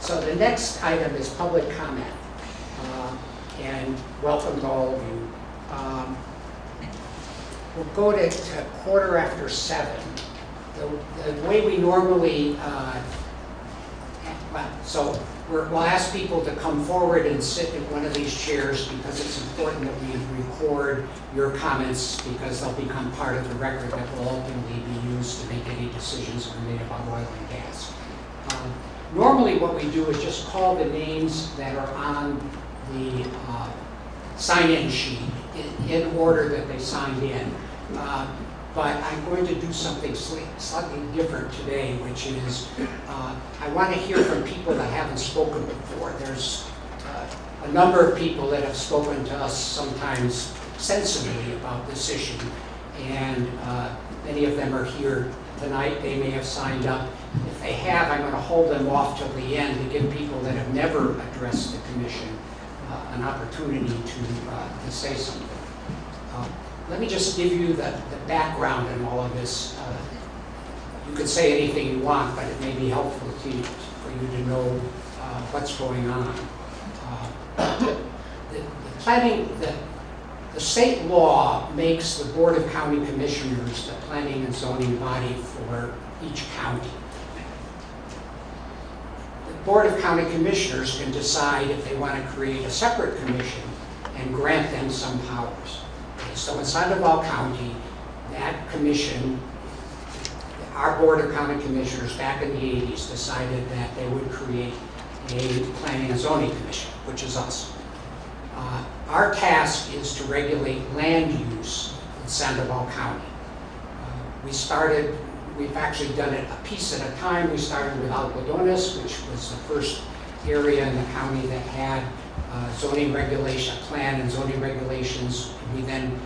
So the next item is public comment. And welcome to all of you. We'll go to 7:15. The way we normally, we'll ask people to come forward and sit in one of these chairs because it's important that we record your comments because they'll become part of the record that will ultimately be used to make any decisions that are made about oil and gas. Normally what we do is just call the names that are on the sign-in sheet in order that they signed in. But I'm going to do something slightly different today, which is I want to hear from people that haven't spoken before. There's a number of people that have spoken to us sometimes sensibly about this issue, and many of them are here tonight. They may have signed up. If they have, I'm going to hold them off till the end to give people that have never addressed the commission an opportunity to say something. Let me just give you the background in all of this. You could say anything you want, but it may be helpful for you to know what's going on. The state law makes the Board of County Commissioners the planning and zoning body for each county. The Board of County Commissioners can decide if they want to create a separate commission and grant them some powers. So in Sandoval County, that commission, our Board of County Commissioners back in the 80s decided that they would create a planning and zoning commission, which is us. Our task is to regulate land use in Sandoval County. We've actually done it a piece at a time. We started with Algodones, which was the first area in the county that had zoning regulation, plan and zoning regulations. We then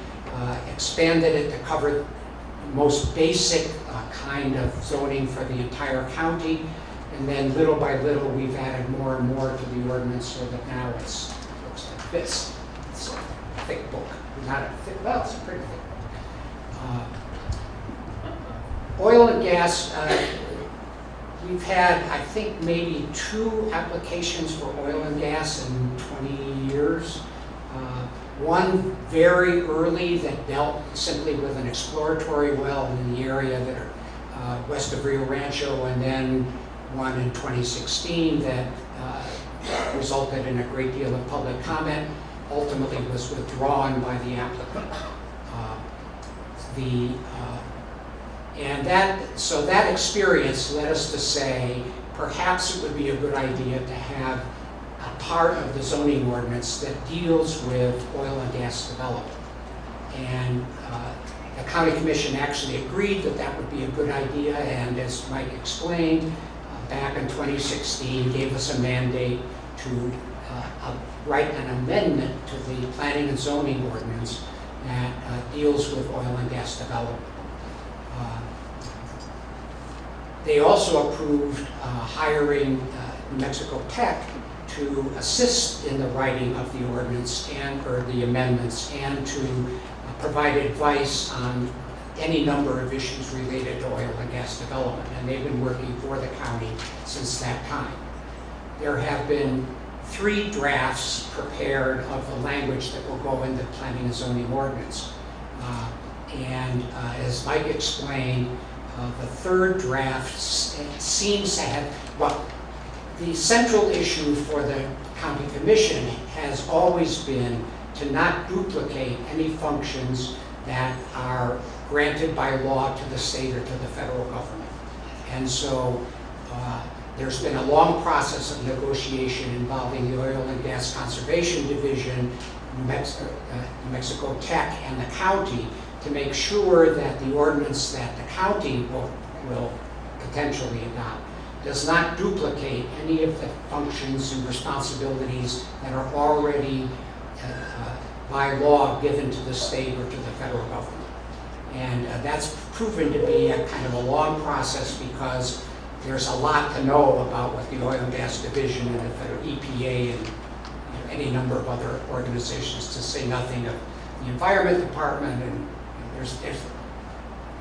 expanded it to cover the most basic kind of zoning for the entire county. And then little by little, we've added more and more to the ordinance so that now it looks like this. It's a thick book. Not a thick, well, it's a pretty thick book. Oil and gas, we've had, I think, maybe 2 applications for oil and gas in 20 years. One very early that dealt simply with an exploratory well in the area that are west of Rio Rancho, and then one in 2016 that resulted in a great deal of public comment, ultimately was withdrawn by the applicant. So that experience led us to say perhaps it would be a good idea to have a part of the zoning ordinance that deals with oil and gas development. And the county commission actually agreed that that would be a good idea, and as Mike explained, back in 2016 gave us a mandate to write an amendment to the planning and zoning ordinance that deals with oil and gas development. They also approved hiring New Mexico Tech to assist in the writing of the ordinance or the amendments, and to provide advice on any number of issues related to oil and gas development. And they've been working for the county since that time. There have been 3 drafts prepared of the language that will go into the planning and zoning ordinance. As Mike explained, the 3rd draft seems to have, well, the central issue for the county commission has always been to not duplicate any functions that are granted by law to the state or to the federal government. And so there's been a long process of negotiation involving the Oil and Gas Conservation Division, New Mexico Tech, and the county to make sure that the ordinance that the county will potentially adopt does not duplicate any of the functions and responsibilities that are already by law given to the state or to the federal government. And that's proven to be a kind of a long process because there's a lot to know about what the Oil and Gas Division and the federal EPA and any number of other organizations, to say nothing of the Environment Department, and there's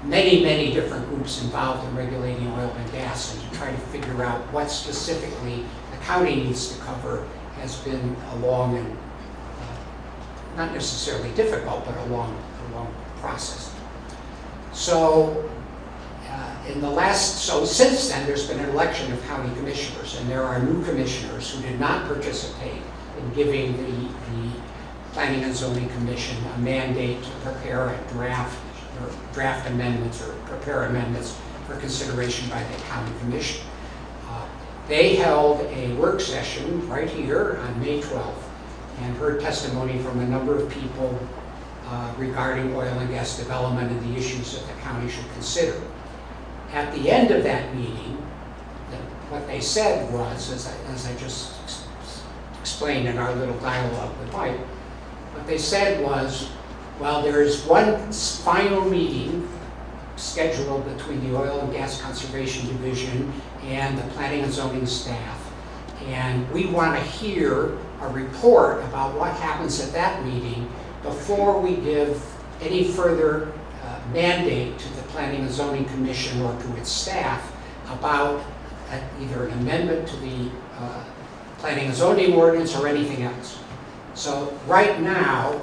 many, many different groups involved in regulating oil and gas, and to try to figure out what specifically the county needs to cover has been a long and not necessarily difficult, but a long process. So since then, there's been an election of county commissioners, and there are new commissioners who did not participate in giving the Planning and Zoning Commission a mandate to prepare a draft amendments or prepare amendments for consideration by the county commission. They held a work session right here on May 12th and heard testimony from a number of people regarding oil and gas development and the issues that the county should consider. At the end of that meeting, what they said was, as I just explained in our little dialogue with Mike, what they said was, well, there is one final meeting scheduled between the Oil and Gas Conservation Division and the Planning and Zoning staff, and we want to hear a report about what happens at that meeting before we give any further mandate to the Planning and Zoning Commission or to its staff about either an amendment to the Planning and Zoning ordinance or anything else. So right now,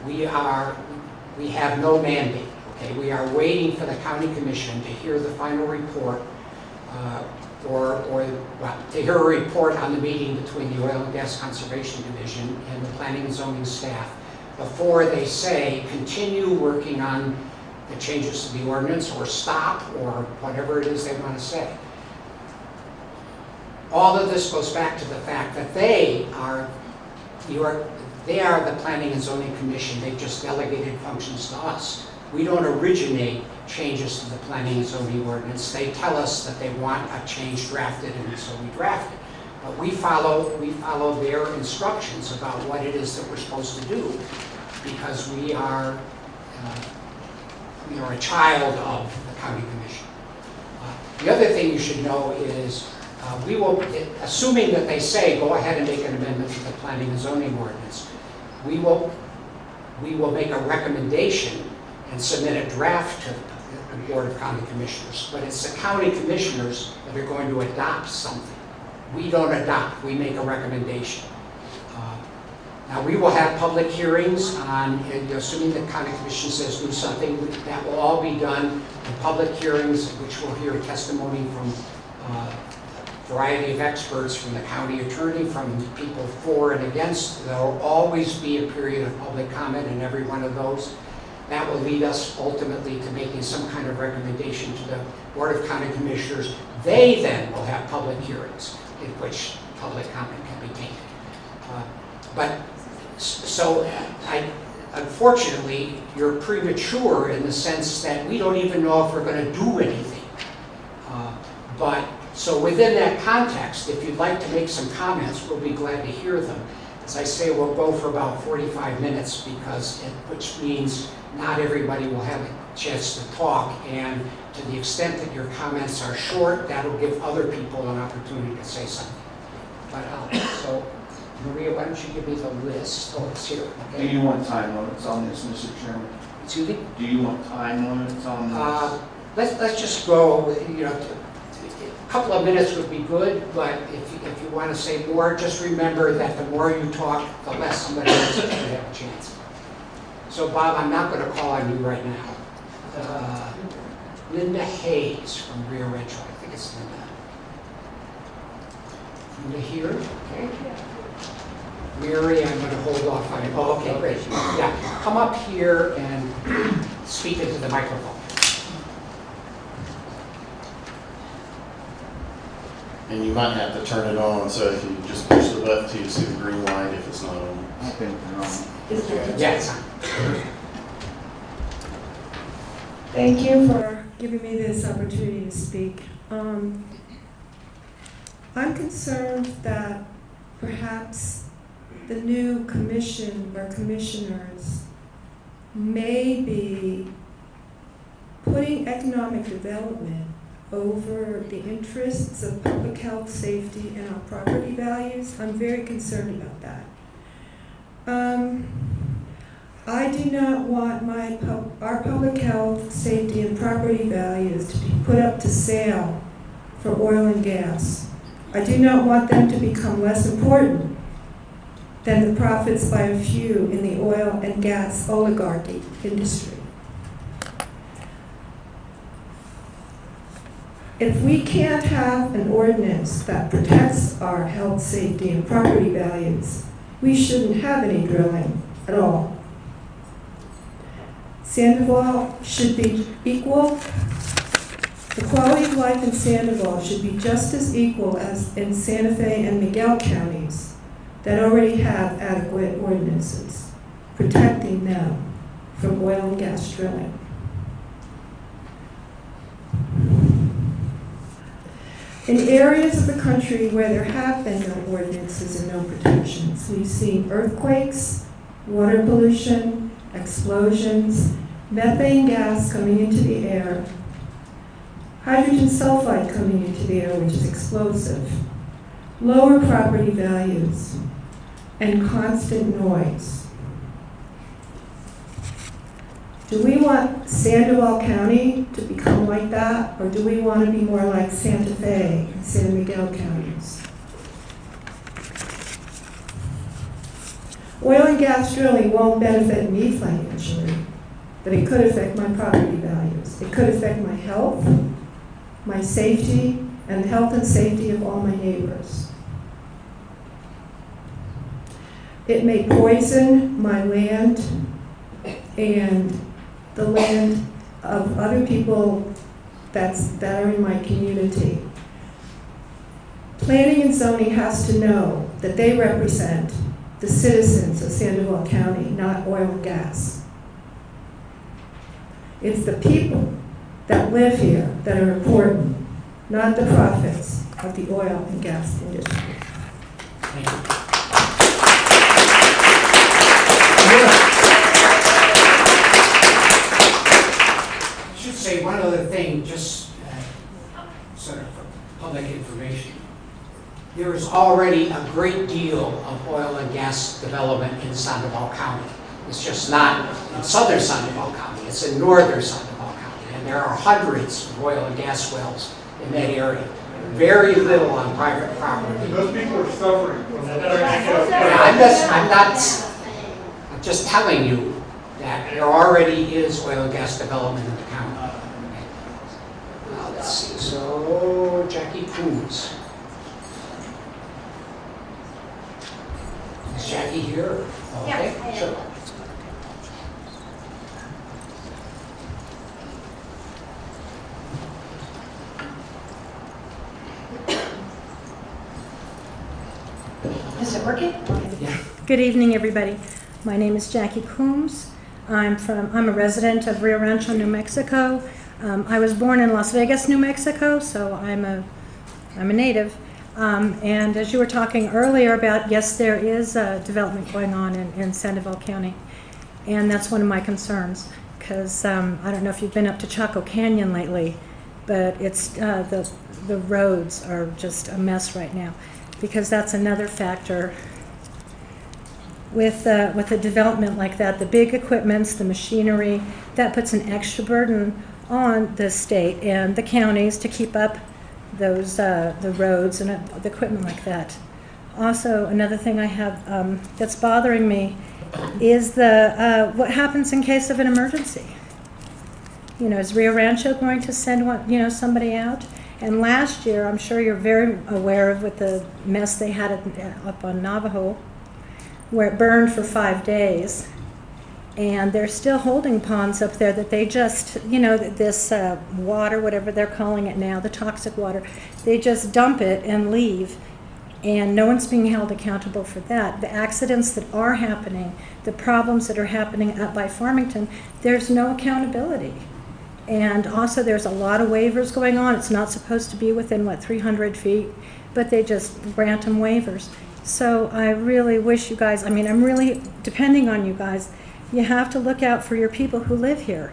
we have no mandate. Okay, we are waiting for the county commission to hear the final report, to hear a report on the meeting between the Oil and Gas Conservation Division and the Planning and Zoning staff before they say continue working on the changes to the ordinance or stop or whatever it is they want to say. All of this goes back to the fact that they are the Planning and Zoning Commission. They've just delegated functions to us. We don't originate changes to the Planning and Zoning ordinance. They tell us that they want a change drafted, and so we draft it. But we follow their instructions about what it is that we're supposed to do, because we are a child of the county commission. The other thing you should know is we will, assuming that they say go ahead and make an amendment to the Planning and Zoning ordinance, we will make a recommendation and submit a draft to the Board of County Commissioners. But it's the county commissioners that are going to adopt something. We don't adopt, we make a recommendation. Now we will have public hearings on, assuming the county commission says do something, that will all be done in public hearings, which will hear testimony from a variety of experts, from the county attorney, from people for and against. There will always be a period of public comment in every one of those. That will lead us ultimately to making some kind of recommendation to the Board of County Commissioners. They then will have public hearings in which public comment can be taken. Unfortunately, you're premature in the sense that we don't even know if we're going to do anything. So within that context, if you'd like to make some comments, we'll be glad to hear them. As I say, we'll go for about 45 minutes, which means not everybody will have a chance to talk, and to the extent that your comments are short, that'll give other people an opportunity to say something. So, Maria, why don't you give me the list? Oh, it's here. Okay. Do you want time limits on this, Mr. Chairman? Excuse me? Do you want time limits on this? Let's just go, a couple of minutes would be good, but if you want to say more, just remember that the more you talk, the less somebody else is going to have a chance. So Bob, I'm not going to call on you right now. Linda Hayes from Rio Rancho. I think it's Linda. Linda here? Okay. Mary, I'm going to hold off on it. Oh, okay, great. Yeah, come up here and speak into the microphone. And you might have to turn it on, so if you just push the button till you see the green light if it's not on. Yeah, it's on. Thank you for giving me this opportunity to speak. I'm concerned that perhaps the new commission or commissioners may be putting economic development over the interests of public health, safety, and our property values. I'm very concerned about that. I do not want our public health, safety, and property values to be put up to sale for oil and gas. I do not want them to become less important than the profits by a few in the oil and gas oligarchy industry. If we can't have an ordinance that protects our health, safety, and property values, we shouldn't have any drilling at all. Sandoval should be equal. The quality of life in Sandoval should be just as equal as in Santa Fe and Miguel counties that already have adequate ordinances protecting them from oil and gas drilling. In areas of the country where there have been no ordinances and no protections, we've seen earthquakes, water pollution, explosions, methane gas coming into the air, hydrogen sulfide coming into the air, which is explosive, lower property values, and constant noise. Do we want Sandoval County to become like that, or do we want to be more like Santa Fe and San Miguel counties? Oil and gas drilling won't benefit me financially, but it could affect my property values. It could affect my health, my safety, and the health and safety of all my neighbors. It may poison my land and the land of other people that are in my community. Planning and zoning has to know that they represent the citizens of Sandoval County, not oil and gas. It's the people that live here that are important, not the profits of the oil and gas industry. Thank you. I should say one other thing, just sort of for public information. There is already a great deal of oil and gas development in Sandoval County. It's just not in southern Sandoval County, it's in northern Sandoval County. And there are hundreds of oil and gas wells in that area. Very little on private property. Those people are suffering from I'm just telling you that there already is oil and gas development in the county. Now, let's see, so Jackie Coombs. Is Jackie here? Okay, Yeah, sure. Is it working? Yeah. Good evening, everybody. My name is Jackie Coombs. I'm a resident of Rio Rancho, New Mexico. I was born in Las Vegas, New Mexico, so I'm a native. And as you were talking earlier about, yes, there is development going on in Sandoval County, and that's one of my concerns, because I don't know if you've been up to Chaco Canyon lately, but it's the roads are just a mess right now, because that's another factor with a development like that. The big equipments, the machinery, that puts an extra burden on the state and the counties to keep up those the roads and the equipment like that. Also, another thing I have that's bothering me is what happens in case of an emergency. You know, is Rio Rancho going to send somebody out? And last year, I'm sure you're very aware of with the mess they had up on Navajo, where it burned for 5 days. And they're still holding ponds up there that they just, this water, whatever they're calling it now, the toxic water, they just dump it and leave. And no one's being held accountable for that. The accidents that are happening, the problems that are happening up by Farmington, there's no accountability. And also there's a lot of waivers going on. It's not supposed to be within, 300 feet, but they just grant them waivers. So I really wish you guys, I'm really depending on you guys. You have to look out for your people who live here,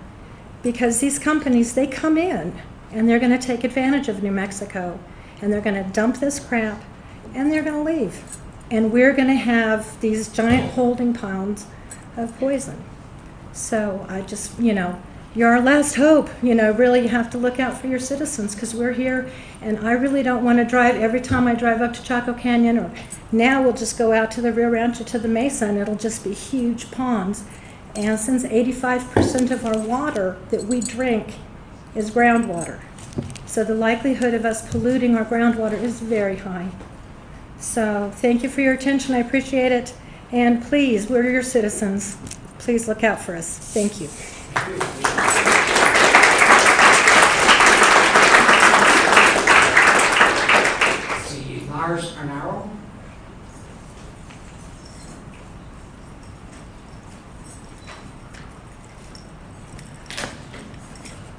because these companies, they come in and they're going to take advantage of New Mexico, and they're going to dump this crap and they're going to leave. And we're going to have these giant holding ponds of poison. So I just, you're our last hope. Really you have to look out for your citizens because we're here, and I really don't want to drive every time I drive up to Chaco Canyon, or now we'll just go out to the Rio Rancho to the Mesa, and it'll just be huge ponds. And since 85% of our water that we drink is groundwater, so the likelihood of us polluting our groundwater is very high. So thank you for your attention. I appreciate it. And please, we're your citizens. Please look out for us. Thank you. See, Lars Arnaro.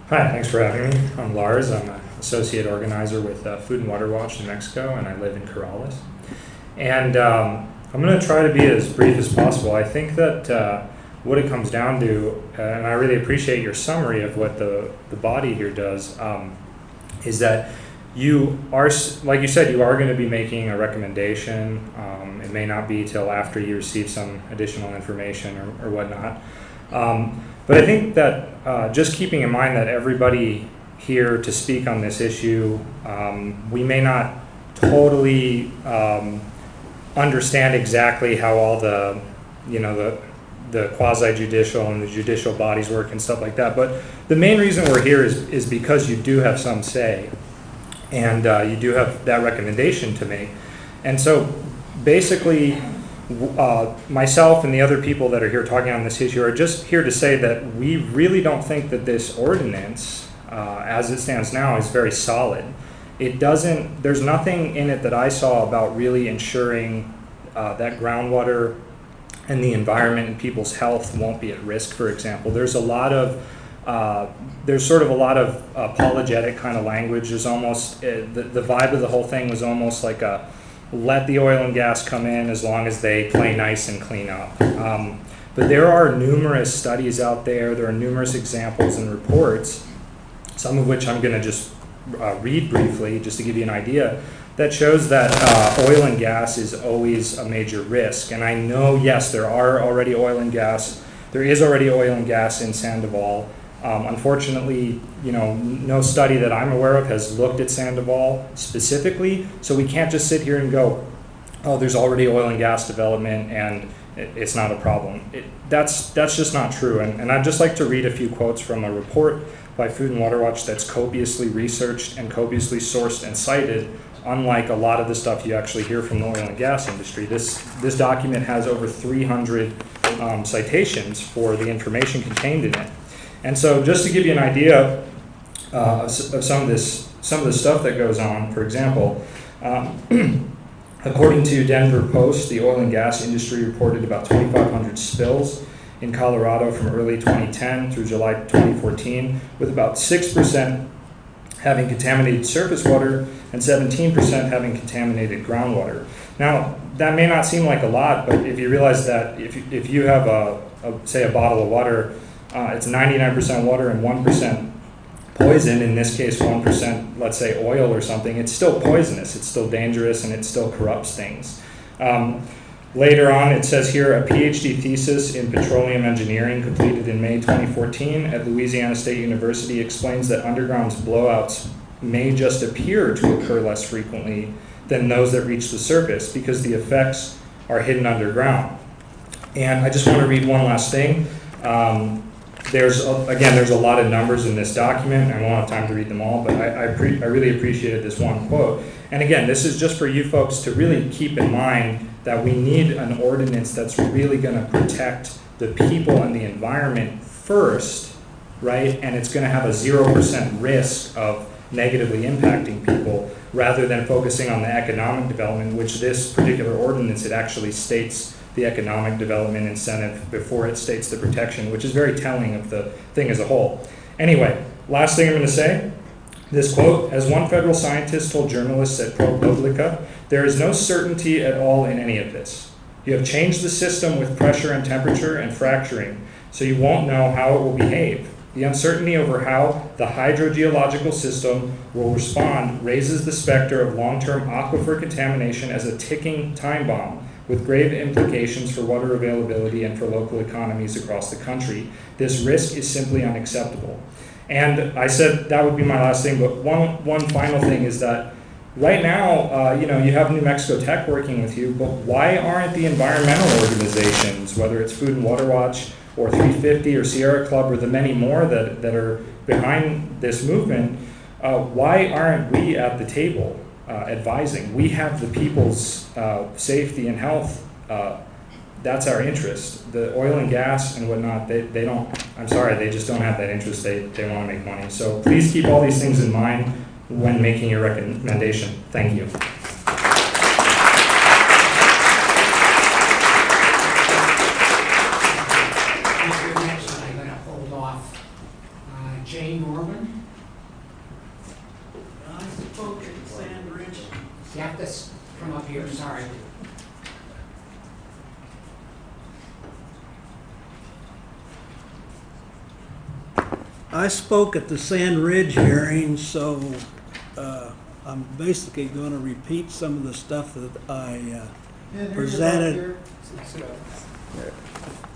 Hi, thanks for having me. I'm Lars. I'm an associate organizer with Food and Water Watch in Mexico, and I live in Corrales. And I'm going to try to be as brief as possible. I think that what it comes down to, and I really appreciate your summary of what the body here does, is that you are, like you said, you are going to be making a recommendation. It may not be till after you receive some additional information or whatnot. But I think that just keeping in mind that everybody here to speak on this issue, we may not totally understand exactly how all the quasi-judicial and the judicial bodies work and stuff like that. But the main reason we're here is because you do have some say, and you do have that recommendation to make. And so basically, myself and the other people that are here talking on this issue are just here to say that we really don't think that this ordinance, as it stands now, is very solid. There's nothing in it that I saw about really ensuring that groundwater and the environment and people's health won't be at risk, for example. There's sort of a lot of apologetic kind of language. There's almost, the vibe of the whole thing was almost like let the oil and gas come in as long as they play nice and clean up. But there are numerous studies out there. There are numerous examples and reports, some of which I'm going to just read briefly just to give you an idea, that shows that oil and gas is always a major risk. And I know, yes, there is already oil and gas in Sandoval. Unfortunately, no study that I'm aware of has looked at Sandoval specifically, so we can't just sit here and go, oh, there's already oil and gas development and it's not a problem. That's just not true. And I'd just like to read a few quotes from a report by Food and Water Watch that's copiously researched and copiously sourced and cited, unlike a lot of the stuff you actually hear from the oil and gas industry. This document has over 300 citations for the information contained in it. And so just to give you an idea of some of the stuff that goes on, for example, according to Denver Post, the oil and gas industry reported about 2,500 spills in Colorado from early 2010 through July 2014, with about 6% having contaminated surface water and 17% having contaminated groundwater. Now, that may not seem like a lot, but if you realize that if you have say a bottle of water, it's 99% water and 1% poison, in this case 1%, let's say oil or something, it's still poisonous, it's still dangerous, and it still corrupts things. Later on, it says here, a PhD thesis in petroleum engineering completed in May 2014 at Louisiana State University explains that underground blowouts may just appear to occur less frequently than those that reach the surface because the effects are hidden underground. And I just want to read one last thing. There's a lot of numbers in this document. I won't have time to read them all, but I really appreciated this one quote. And again, this is just for you folks to really keep in mind that we need an ordinance that's really going to protect the people and the environment first, right? And it's going to have a 0% risk of negatively impacting people rather than focusing on the economic development, which this particular ordinance, it actually states the economic development incentive before it states the protection, which is very telling of the thing as a whole. Anyway, last thing I'm going to say, this quote, as one federal scientist told journalists at ProPublica, there is no certainty at all in any of this. You have changed the system with pressure and temperature and fracturing, so you won't know how it will behave. The uncertainty over how the hydrogeological system will respond raises the specter of long-term aquifer contamination as a ticking time bomb, with grave implications for water availability and for local economies across the country. This risk is simply unacceptable. And I said that would be my last thing, but one final thing is that right now, you have New Mexico Tech working with you, but why aren't the environmental organizations, whether it's Food and Water Watch or 350 or Sierra Club or the many more that are behind this movement, why aren't we at the table advising? We have the people's safety and health. That's our interest. The oil and gas and whatnot, they don't, I'm sorry, they just don't have that interest. They want to make money. So please keep all these things in mind when making your recommendation. Thank you. Next, I'm going to hold off. Jane Norman? I spoke at Sand Ridge. You have to come up here, sorry. I spoke at the Sand Ridge hearing, so I'm basically going to repeat some of the stuff that I presented. Is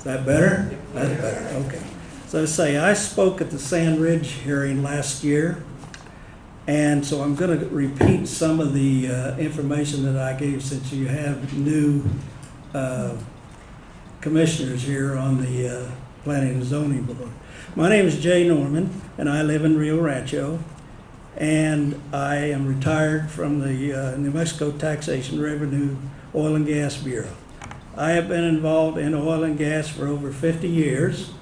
that better? That's better, okay. So I say, I spoke at the Sand Ridge hearing last year, and so I'm going to repeat some of the information that I gave since you have new commissioners here on the Planning and Zoning Board. My name is Jay Norman, and I live in Rio Rancho, and I am retired from the New Mexico Taxation Revenue Oil and Gas Bureau. I have been involved in oil and gas for over 50 years.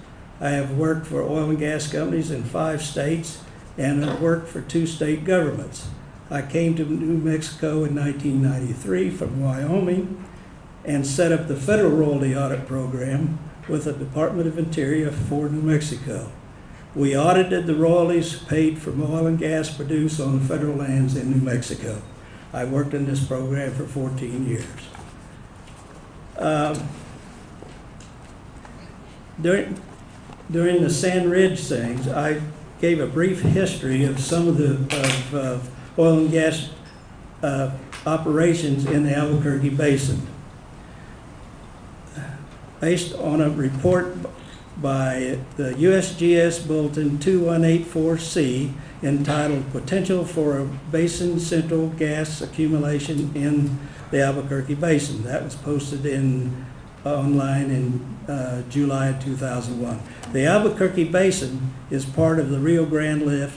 I have worked for oil and gas companies in 5 states and have worked for 2 state governments. I came to New Mexico in 1993 from Wyoming and set up the federal royalty audit program with the Department of Interior for New Mexico. We audited the royalties paid from oil and gas produced on federal lands in New Mexico. I worked in this program for 14 years. During the Sand Ridge things, I gave a brief history of some of the oil and gas operations in the Albuquerque Basin. Based on a report by the USGS Bulletin 2184C entitled Potential for a Basin Central Gas Accumulation in the Albuquerque Basin. That was posted online in July 2001. The Albuquerque Basin is part of the Rio Grande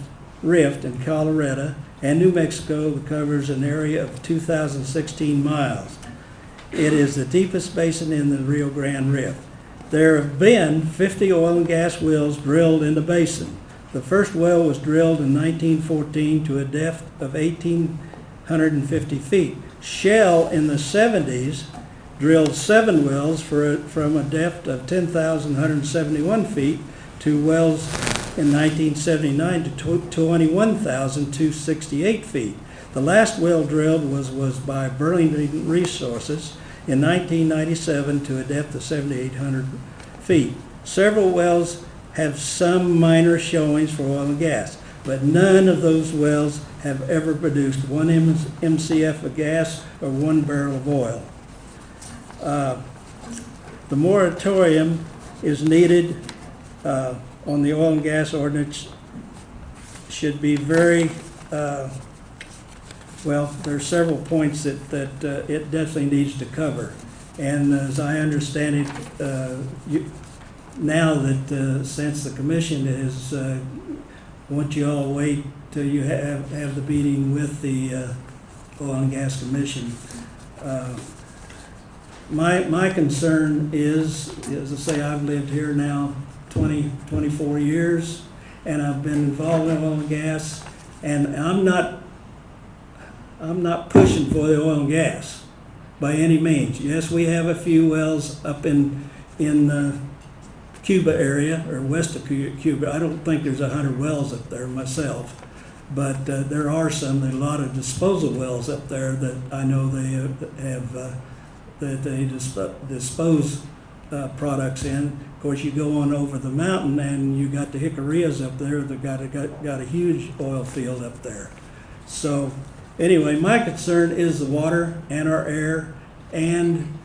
Rift in Colorado and New Mexico that covers an area of 2,016 miles. It is the deepest basin in the Rio Grande Rift. There have been 50 oil and gas wells drilled in the basin. The first well was drilled in 1914 to a depth of 1,850 feet. Shell in the 70s drilled 7 wells from a depth of 10,171 feet to wells in 1979 to 21,268 feet. The last well drilled was by Burlington Resources in 1997 to a depth of 7,800 feet. Several wells have some minor showings for oil and gas, but none of those wells have ever produced 1 MCF of gas or 1 barrel of oil. The moratorium is needed on the oil and gas ordinance. Should be very well, there are several points that it definitely needs to cover. And as I understand it, now that since the commission is, want you all wait till you have the meeting with the Oil and Gas Commission. My concern is, as I say, I've lived here now 24 years, and I've been involved in oil and gas, and I'm not pushing for the oil and gas by any means. Yes, we have a few wells up in Cuba area or west of Cuba. I don't think there's 100 wells up there myself, but there are some. There are a lot of disposal wells up there that I know they have that they dispose products in. Of course, you go on over the mountain and you got the Jicarillas up there. They've got a huge oil field up there. So anyway, my concern is the water and our air and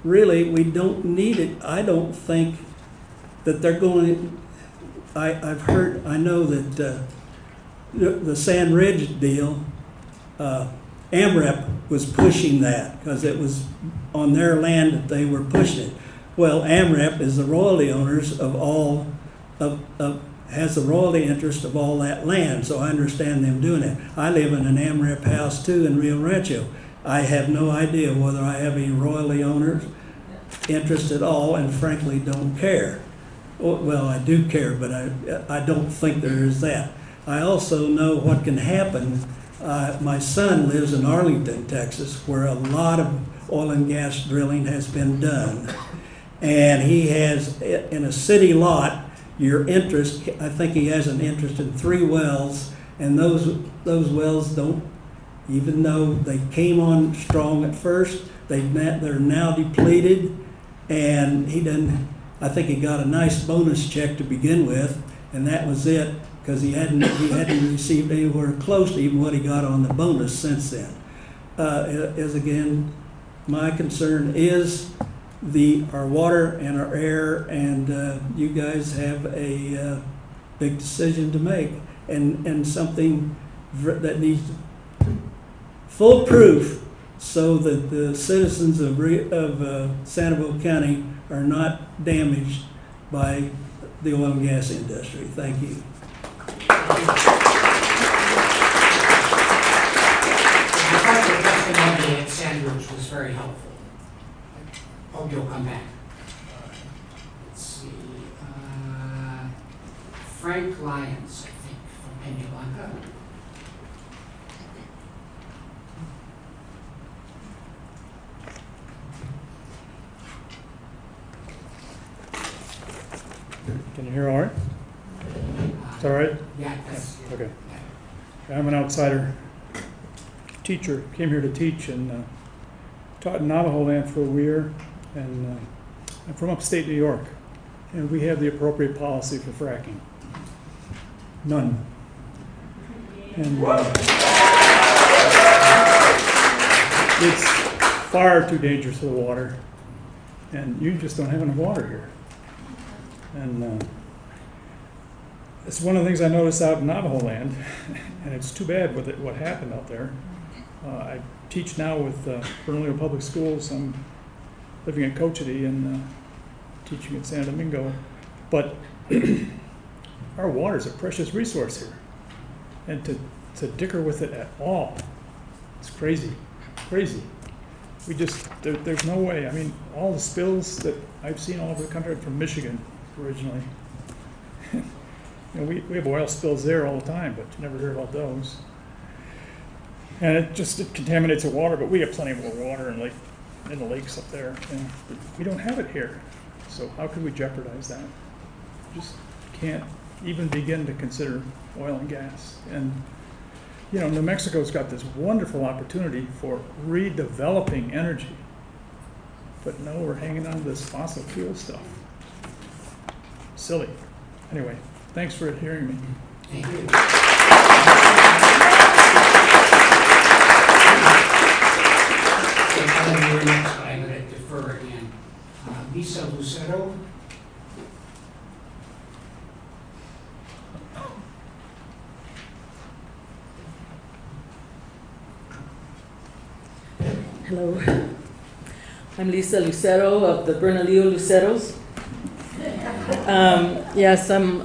really, we don't need it. I don't think that they're going, I know that the Sand Ridge deal, AMREP was pushing that because it was on their land that they were pushing it. Well, AMREP is the royalty owners of all, has the royalty interest of all that land, so I understand them doing it. I live in an AMREP house too in Rio Rancho. I have no idea whether I have any royalty owners interest at all, and frankly don't care. Well, I do care, but I don't think there is that. I also know what can happen. My son lives in Arlington, Texas, where a lot of oil and gas drilling has been done. And he has, in a city lot, your interest, I think he has an interest in 3 wells, and those wells don't, even though they came on strong at first, they're now depleted, and he doesn't, I think he got a nice bonus check to begin with, and that was it, because he hadn't received anywhere close to even what he got on the bonus since then. As again, my concern is our water and our air, and you guys have a big decision to make, and something that needs full proof so that the citizens of Sanibel County are not damaged by the oil and gas industry. Thank you. I thought your testimony at Sandwich was very helpful. I hope you'll come back. Let's see. Frank Lyons, I think, from Peña Blanca. Can you hear all right? Is that all right? Yeah, that's Okay. I'm an outsider teacher, came here to teach, and taught in Navajo land for a year, and I'm from upstate New York, and we have the appropriate policy for fracking. None. And it's far too dangerous for the water, and you just don't have enough water here. And it's one of the things I noticed out in Navajo land, and it's too bad with what happened out there. I teach now with Bernalillo Public Schools. I'm living in Cochiti and teaching at San Domingo. But our water is a precious resource here. And to dicker with it at all, it's crazy, crazy. We just, there's no way. I mean, all the spills that I've seen all over the country from Michigan originally. You know, we have oil spills there all the time, but you never hear about those. And it contaminates the water, but we have plenty more water in the lakes up there. And we don't have it here. So how could we jeopardize that? Just can't even begin to consider oil and gas. And you know, New Mexico's got this wonderful opportunity for redeveloping energy. But no, we're hanging on to this fossil fuel stuff. Silly. Anyway, thanks for hearing me. Thank you. I'm going to defer again. Lisa Lucero. Hello, I'm Lisa Lucero of the Bernalillo Luceros. Yes, I'm,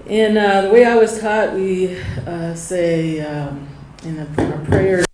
in the way I was taught, we say in our prayers,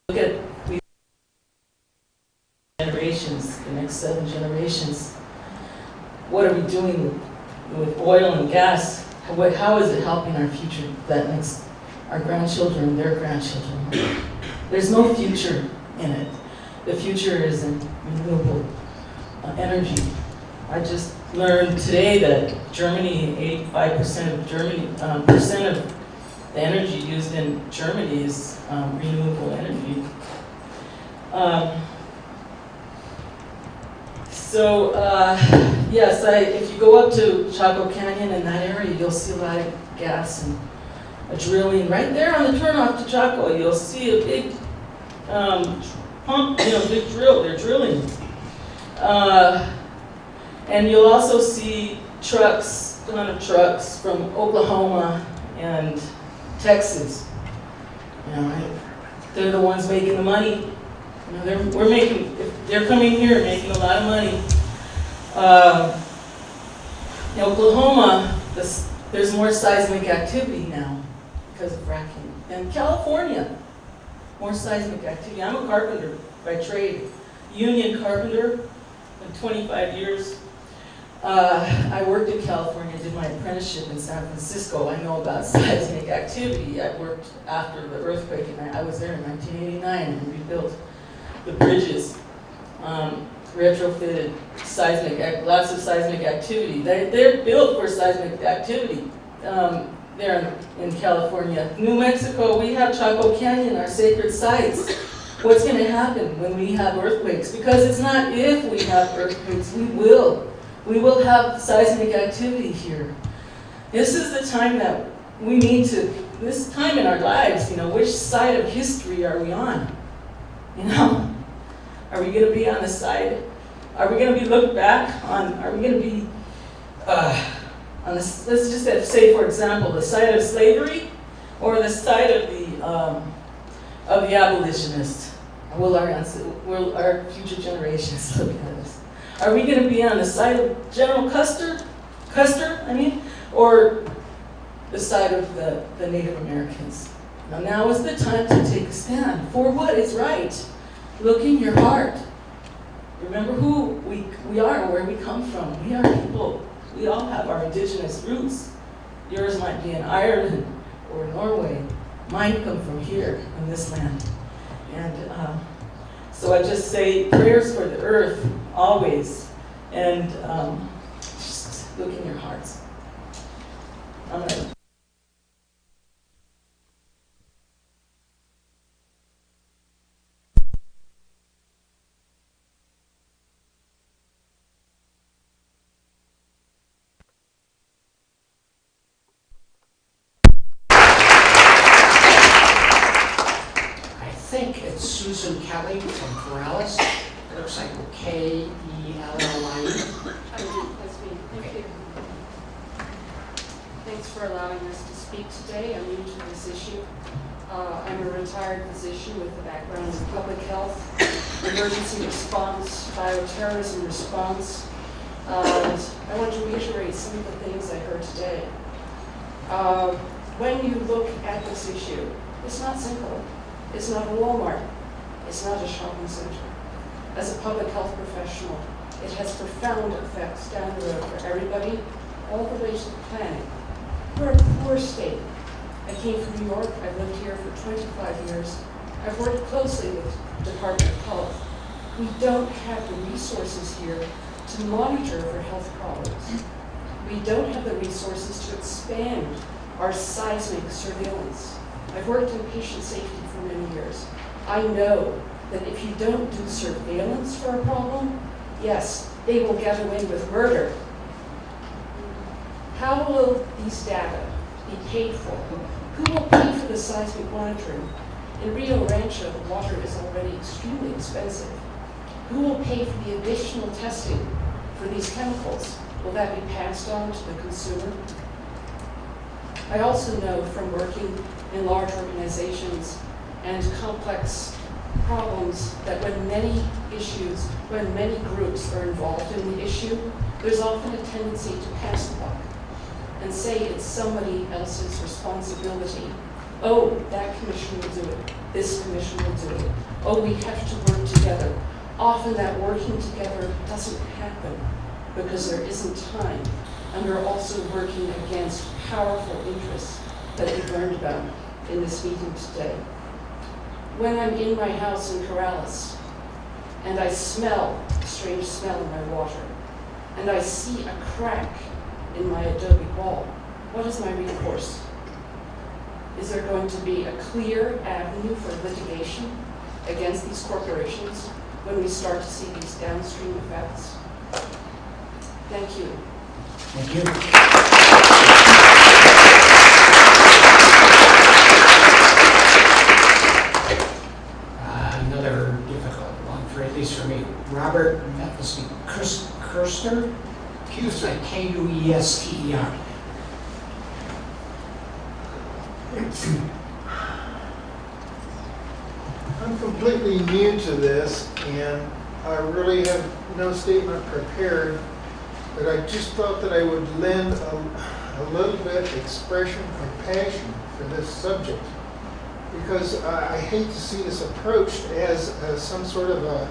look at generations, the next 7 generations. What are we doing with oil and gas? How is it helping our future, our grandchildren, their grandchildren? There's no future in it. the future is in renewable energy. I just learned today that Germany, 85% of percent of the energy used in Germany is renewable energy. Yes, if you go up to Chaco Canyon in that area, you'll see a lot of gas and a drilling. Right there on the turnoff to Chaco, you'll see a big pump, big drill. They're drilling. And you'll also see trucks, a ton of trucks from Oklahoma and Texas. They're the ones making the money. They're coming here making a lot of money. In Oklahoma, there's more seismic activity now because of fracking. And California, more seismic activity. I'm a carpenter by trade, union carpenter, in 25 years. I worked in California, did my apprenticeship in San Francisco. I know about seismic activity. I worked after the earthquake, and I was there in 1989 and rebuilt the bridges, retrofitted lots of seismic activity. They're built for seismic activity there in California. New Mexico, we have Chaco Canyon, our sacred sites. What's going to happen when we have earthquakes? Because it's not if we have earthquakes, we will. We will have seismic activity here. This is the time that we need to, this time in our lives, which side of history are we on? Are we going to be on the side? Are we going to be looked back on? Are we going to be on this? Let's just say, for example, the side of slavery, or the side of the abolitionists? Will our future generations look at us? Are we going to be on the side of General Custer, or the side of the Native Americans? Now is the time to take a stand for what is right. Look in your heart. Remember who we are and where we come from. We are people. We all have our indigenous roots. Yours might be in Ireland or Norway. Mine come from here in this land. And so I just say prayers for the earth always. And just look in your hearts. I'm gonna Susan Kelly from Corrales. It looks like Kelly. That's me. Thank you. Thanks for allowing us to speak today. I'm new to this issue. I'm a retired physician with a background in public health, emergency response, bioterrorism response. And I want to reiterate some of the things I heard today. When you look at this issue, it's not simple. It's not a Walmart. It's not a shopping center. As a public health professional, it has profound effects down the road for everybody, all the way to the planet. We're a poor state. I came from New York. I've lived here for 25 years. I've worked closely with the Department of Health. We don't have the resources here to monitor for health problems. We don't have the resources to expand our seismic surveillance. I've worked in patient safety for many years. I know that if you don't do surveillance for a problem, yes, they will get away with murder. How will these data be paid for? Who will pay for the seismic monitoring? In Rio Rancho, the water is already extremely expensive. Who will pay for the additional testing for these chemicals? Will that be passed on to the consumer? I also know from working in large organizations and complex problems that when many groups are involved in the issue, there's often a tendency to pass the buck and say it's somebody else's responsibility. Oh, that commission will do it. This commission will do it. Oh, we have to work together. Often that working together doesn't happen because there isn't time. And we're also working against powerful interests that we've learned about in this meeting today. When I'm in my house in Corrales, and I smell a strange smell in my water, and I see a crack in my adobe wall, what is my recourse? Is there going to be a clear avenue for litigation against these corporations when we start to see these downstream effects? Thank you. Thank you. Another difficult one, for at least for me. Robert, let's see, Kuester? Kuester. I'm completely new to this, and I really have no statement prepared, but I just thought that I would lend a little bit expression of passion for this subject, because I hate to see this approached as some sort of a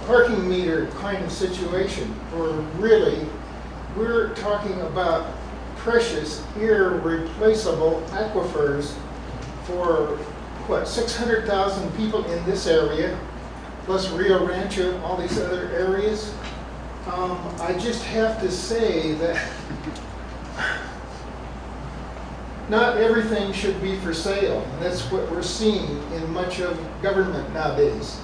parking meter kind of situation, where really we're talking about precious, irreplaceable aquifers for, what, 600,000 people in this area, plus Rio Rancho, all these other areas. I just have to say that not everything should be for sale, and that's what we're seeing in much of government nowadays.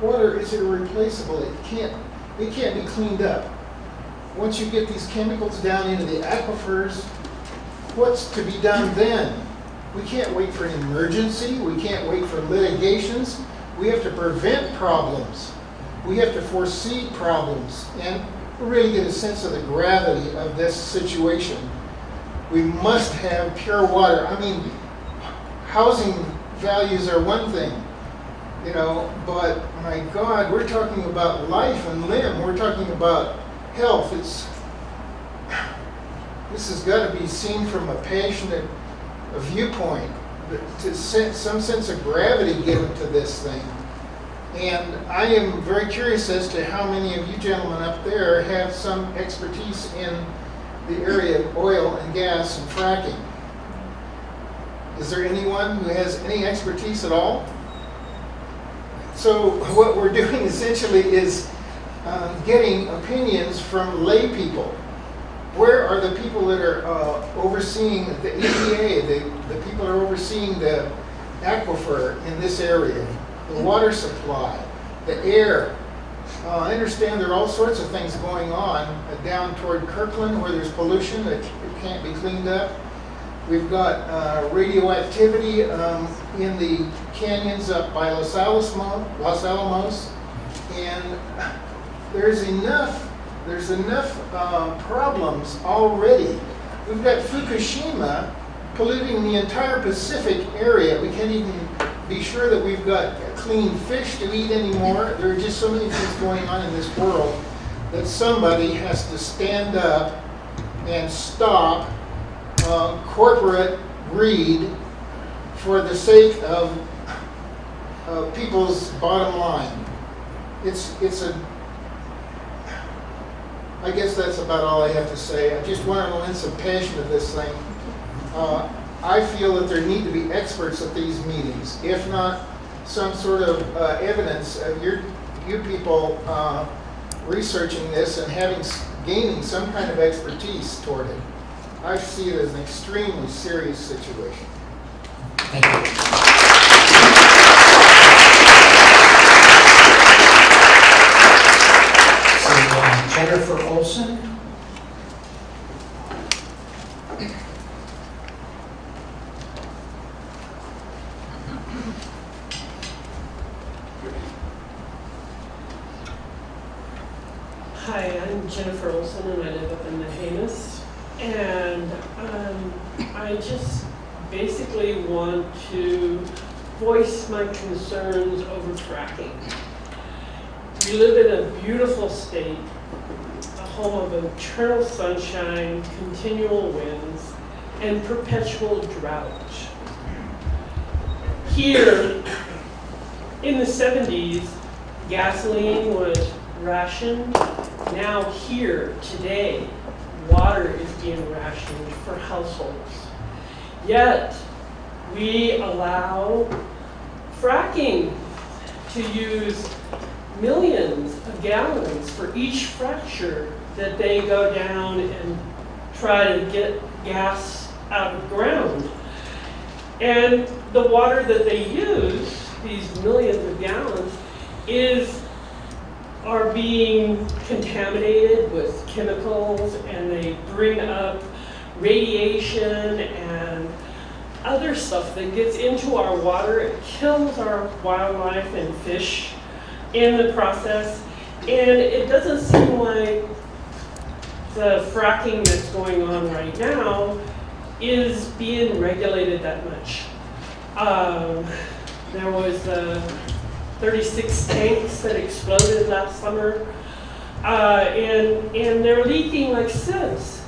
Water is irreplaceable. It can't be cleaned up. Once you get these chemicals down into the aquifers, what's to be done then? We can't wait for an emergency. We can't wait for litigations. We have to prevent problems. We have to foresee problems and really get a sense of the gravity of this situation. We must have pure water. I mean, housing values are one thing, you know, but my God, we're talking about life and limb. We're talking about health. This has got to be seen from a passionate viewpoint, to some sense of gravity given to this thing. And I am very curious as to how many of you gentlemen up there have some expertise in the area of oil and gas and fracking. Is there anyone who has any expertise at all? So what we're doing essentially is getting opinions from lay people. Where are the people that are overseeing the EPA, the people that are overseeing the aquifer in this area, the water supply, the air? I understand there are all sorts of things going on down toward Kirkland where there's pollution that can't be cleaned up. We've got radioactivity in the canyons up by Los Alamos, and there's enough problems already. We've got Fukushima polluting the entire Pacific area. We can't even be sure that we've got clean fish to eat anymore. There are just so many things going on in this world that somebody has to stand up and stop corporate greed for the sake of people's bottom line. I guess that's about all I have to say. I just want to lend some passion to this thing. I feel that there need to be experts at these meetings, if not some sort of evidence of you people researching this and gaining some kind of expertise toward it. I see it as an extremely serious situation. Thank you. So, Jennifer Olson. Hi, I'm Jennifer Olson and I live up in the Jemez. And I just basically want to voice my concerns over fracking. We live in a beautiful state, a home of eternal sunshine, continual winds, and perpetual drought. Here, in the 70s, gasoline was rationed. Now here, today, water is being rationed for households. Yet, we allow fracking to use millions of gallons for each fracture that they go down and try to get gas out of the ground. And the water that they use, these millions of gallons, are being contaminated with chemicals, and they bring up radiation and other stuff that gets into our water. It kills our wildlife and fish in the process. And it doesn't seem like the fracking that's going on right now is being regulated that much. There was 36 tanks that exploded last summer, and they're leaking like sieves.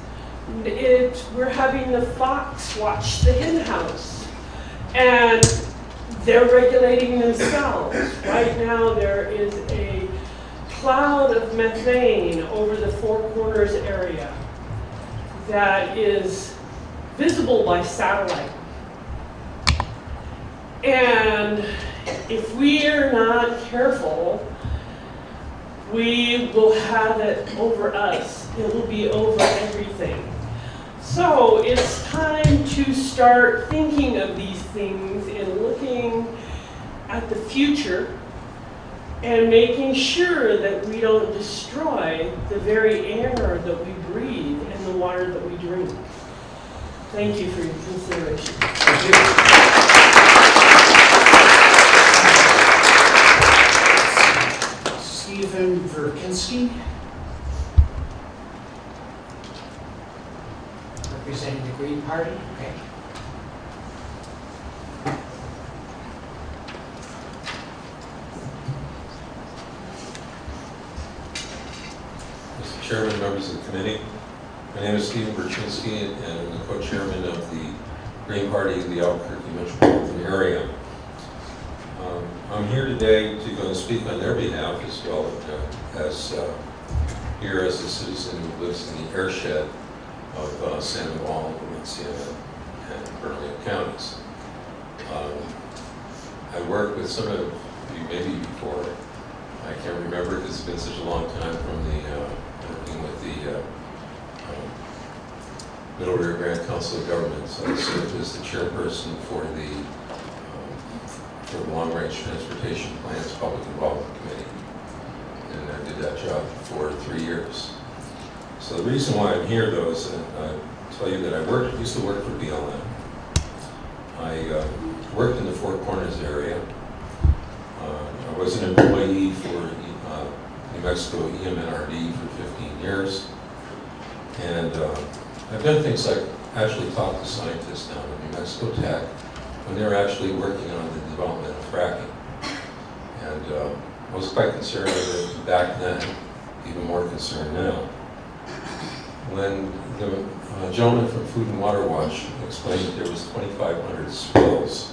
We're having the fox watch the hen house, and they're regulating themselves. Right now there is a cloud of methane over the Four Corners area that is visible by satellite. And if we are not careful, we will have it over us. It will be over everything. So it's time to start thinking of these things and looking at the future and making sure that we don't destroy the very air that we breathe and the water that we drink. Thank you for your consideration. Thank you. Stephen Verkinski, representing the Green Party. Okay. Mr. Chairman, members of the committee, my name is Stephen Berchinsky, and I'm the co-chairman of the Green Party of the Albuquerque metropolitan area. I'm here today to go and speak on their behalf, as well as here as a citizen who lives in the airshed of Sandoval, Valencia, and Bernalillo counties. I worked with some of you maybe before. I can't remember because it's been such a long time from the working with the Middle Rio Grande Council of Governments. I served as the chairperson for the Long Range Transportation Plans Public Involvement Committee, and I did that job for 3 years. So the reason why I'm here, though, is to tell you that I used to work for BLM. I worked in the Four Corners area. I was an employee for New Mexico EMNRD for 15 years, and I've done things like actually talk to scientists down at New Mexico Tech when they're actually working on the development of fracking. And I was quite concerned with it back then, even more concerned now. When the gentleman from Food and Water Watch explained that there was 2,500 spills,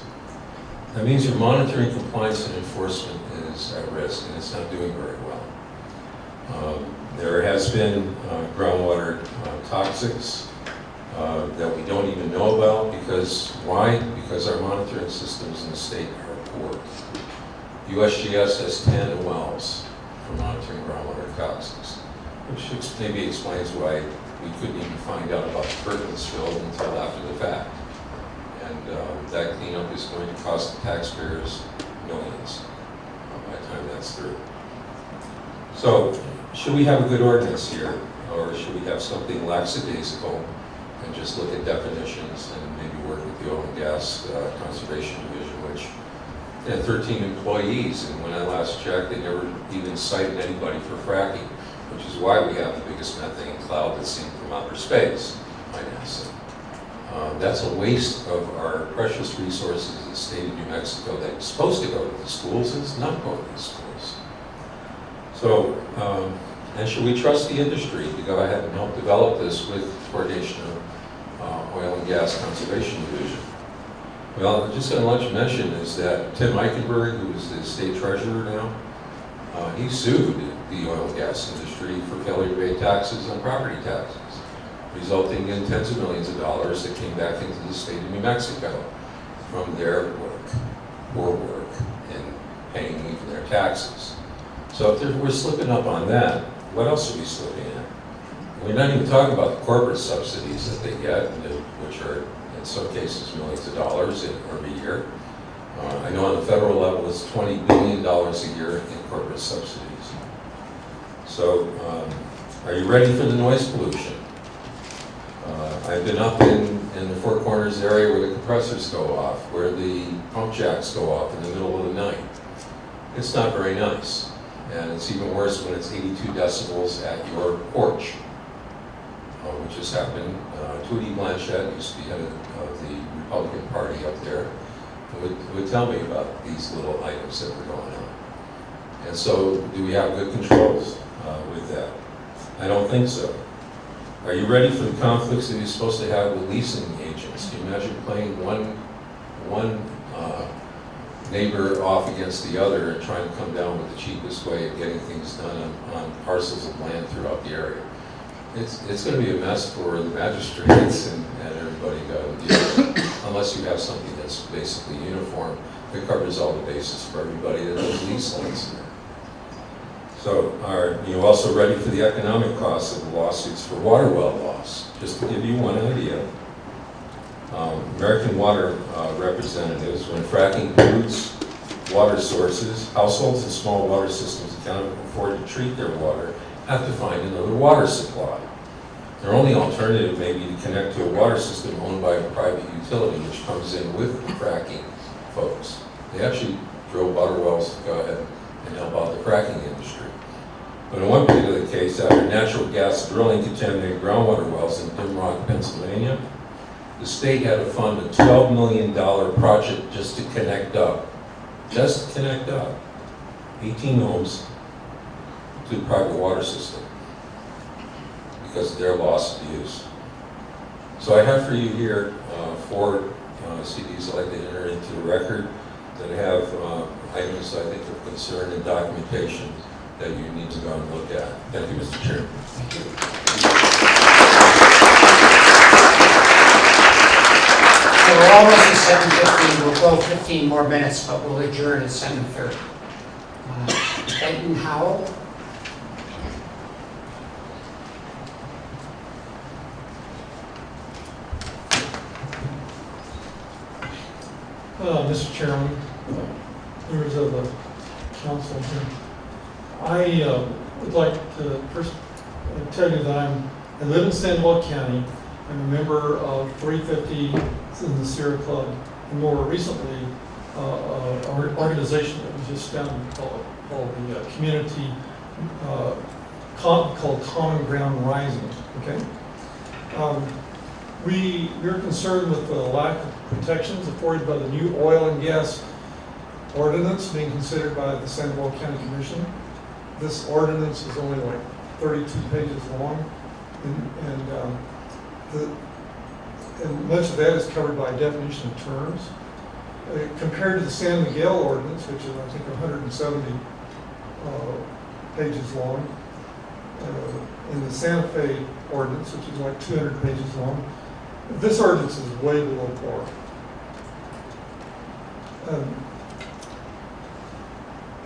that means your monitoring, compliance, and enforcement is at risk, and it's not doing very well. There has been groundwater toxics that we don't even know about. Because why? Because our monitoring systems in the state are poor. USGS has 10 wells for monitoring groundwater toxics, which maybe explains why we couldn't even find out about the Kirtland spill until after the fact. And that cleanup is going to cost the taxpayers millions by the time that's through. So, should we have a good ordinance here, or should we have something lackadaisical and just look at definitions and maybe work with the Oil and Gas Conservation Division, which had 13 employees, and when I last checked, they never even cited anybody for fracking, which is why we have the biggest methane cloud that's seen from outer space by NASA. That's a waste of our precious resources in the state of New Mexico that's supposed to go to the schools, and it's not going to the schools. So, and should we trust the industry to go ahead and help develop this with coordination of Oil and Gas Conservation Division? Well, just going to let you mention is that Tim Eichenberg, who is the state treasurer now, he sued the oil and gas industry for failure to pay taxes on property taxes, resulting in tens of millions of dollars that came back into the state of New Mexico from their work, poor work, and paying even their taxes. So if we're slipping up on that, what else are we slipping at? We're not even talking about the corporate subsidies that they get, which are in some cases millions of dollars every year. I know on the federal level it's $20 billion a year in corporate subsidies. So are you ready for the noise pollution? I've been up in the Four Corners area where the compressors go off, where the pump jacks go off in the middle of the night. It's not very nice. And it's even worse when it's 82 decibels at your porch, which has happened. Tweety Blanchett used to be head of the Republican Party up there, would tell me about these little items that were going on. And so, do we have good controls with that? I don't think so. Are you ready for the conflicts that you're supposed to have with leasing agents? Can you imagine playing one neighbor off against the other and trying to come down with the cheapest way of getting things done on parcels of land throughout the area? It's going to be a mess for the magistrates and everybody to deal with, unless you have something that's basically uniform that covers all the bases for everybody that has lease lands there. So are you also ready for the economic costs of the lawsuits for water well loss? Just to give you one idea, American Water representatives, when fracking pollutes water sources, households and small water systems that cannot afford to treat their water have to find another water supply. Their only alternative may be to connect to a water system owned by a private utility, which comes in with the fracking folks. They actually drill water wells to go ahead and help out the fracking industry. But in one particular case, after natural gas drilling contaminated groundwater wells in Dimrock, Pennsylvania, the state had to fund a $12 million project just to connect up. Just to connect up 18 homes to the private water system because of their loss of use. So I have for you here 4 CDs I'd like to enter into the record that have items I think of concern and documentation that you need to go and look at. Thank you, Mr. Chairman. Thank you. So we're almost at 7:15. We'll go 15 more minutes, but we'll adjourn at 7:30. Benton Howell. Mr. Chairman, members of the council here, I would like to first tell you that I live in Sandoval County. I'm a member of 350 in the Sierra Club, and more recently, an organization that was just founded called the community called Common Ground Rising. Okay. We're concerned with the lack of protections afforded by the new oil and gas ordinance being considered by the Sandoval County Commission. This ordinance is only like 32 pages long, and much of that is covered by definition of terms. Compared to the San Miguel ordinance, which is I think 170 pages long, and the Santa Fe ordinance, which is like 200 pages long, this ordinance is way below par.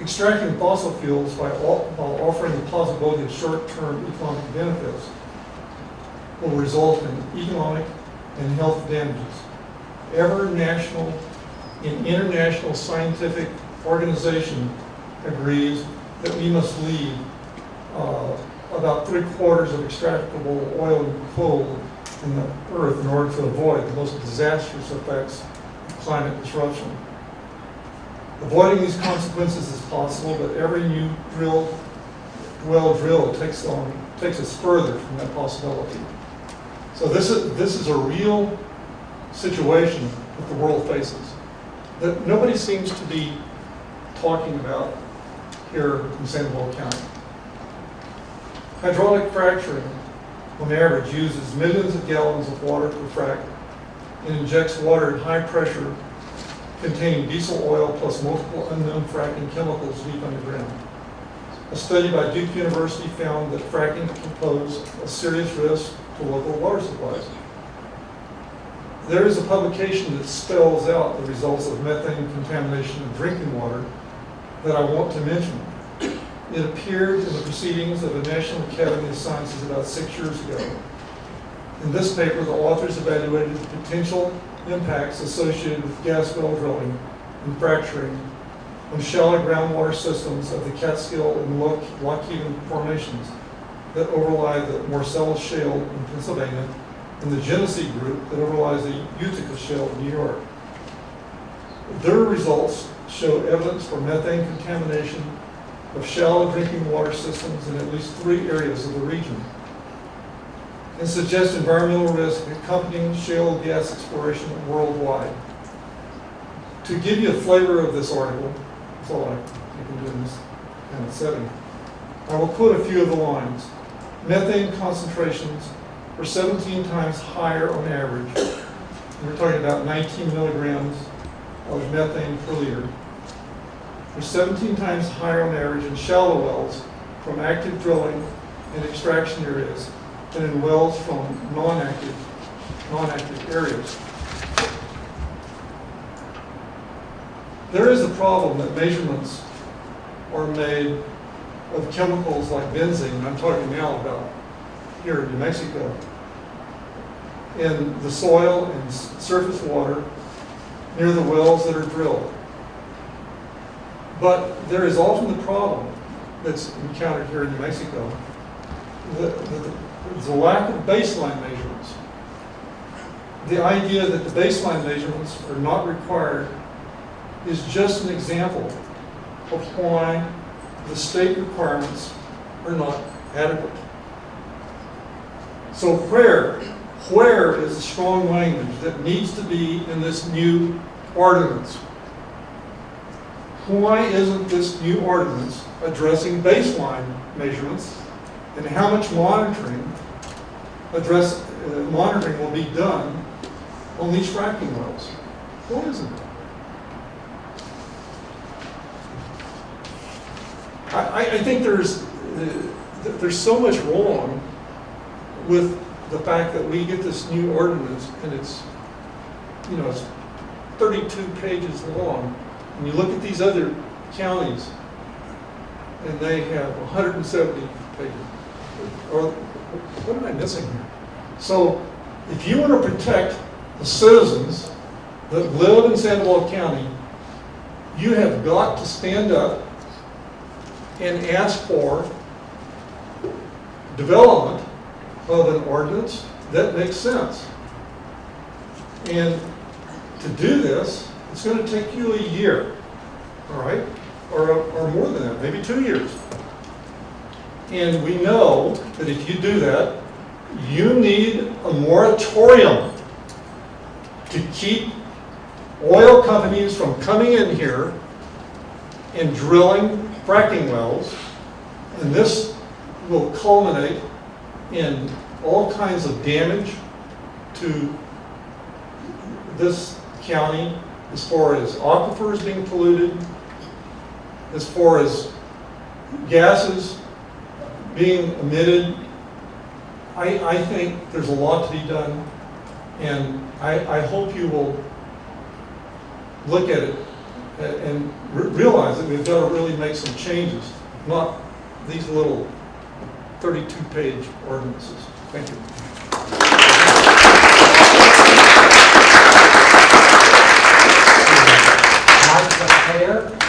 Extracting fossil fuels while offering the possibility of short-term economic benefits will result in economic and health damages. Every national and international scientific organization agrees that we must leave about 3/4 of extractable oil and coal in the earth in order to avoid the most disastrous effects of climate disruption. Avoiding these consequences is possible, but every new well drill takes us further from that possibility. So this is a real situation that the world faces that nobody seems to be talking about here in Sandoval County. Hydraulic fracturing, on average, uses millions of gallons of water per frac and injects water at high pressure containing diesel oil plus multiple unknown fracking chemicals deep underground. A study by Duke University found that fracking can pose a serious risk to local water supplies. There is a publication that spells out the results of methane contamination of drinking water that I want to mention. It appeared in the proceedings of the National Academy of Sciences about 6 years ago. In this paper, the authors evaluated the potential impacts associated with gas well drilling and fracturing on shallow groundwater systems of the Catskill and Waukegan formations that overlie the Marcellus Shale in Pennsylvania and the Genesee Group that overlies the Utica Shale in New York. Their results show evidence for methane contamination of shallow drinking water systems in at least 3 areas of the region, and suggest environmental risk accompanying shale gas exploration worldwide. To give you a flavor of this article, that's all I can do in this kind of setting, I will quote a few of the lines. Methane concentrations are 17 times higher on average. And we're talking about 19 milligrams of methane per liter. They're 17 times higher on average in shallow wells from active drilling and extraction areas than in wells from non-active areas. There is a problem that measurements are made of chemicals like benzene, I'm talking now about here in New Mexico, in the soil and surface water near the wells that are drilled. But there is often the problem that's encountered here in New Mexico, the lack of baseline measurements. The idea that the baseline measurements are not required is just an example of why the state requirements are not adequate. So where is the strong language that needs to be in this new ordinance? Why isn't this new ordinance addressing baseline measurements and how much monitoring will be done on these fracking wells? Why isn't it? I think there's so much wrong with the fact that we get this new ordinance and it's 32 pages long. And you look at these other counties and they have 170 pages. Or what am I missing here? So if you want to protect the citizens that live in Sandoval County, you have got to stand up and ask for development of an ordinance that makes sense. And to do this, it's going to take you a year, all right? Or more than that, maybe 2 years. And we know that if you do that, you need a moratorium to keep oil companies from coming in here and drilling fracking wells, and this will culminate in all kinds of damage to this county as far as aquifers being polluted, as far as gases being emitted. I think there's a lot to be done, and I hope you will look at it and realize that we've got to really make some changes, not these little 32-page ordinances. Thank you. Mark LaFleur.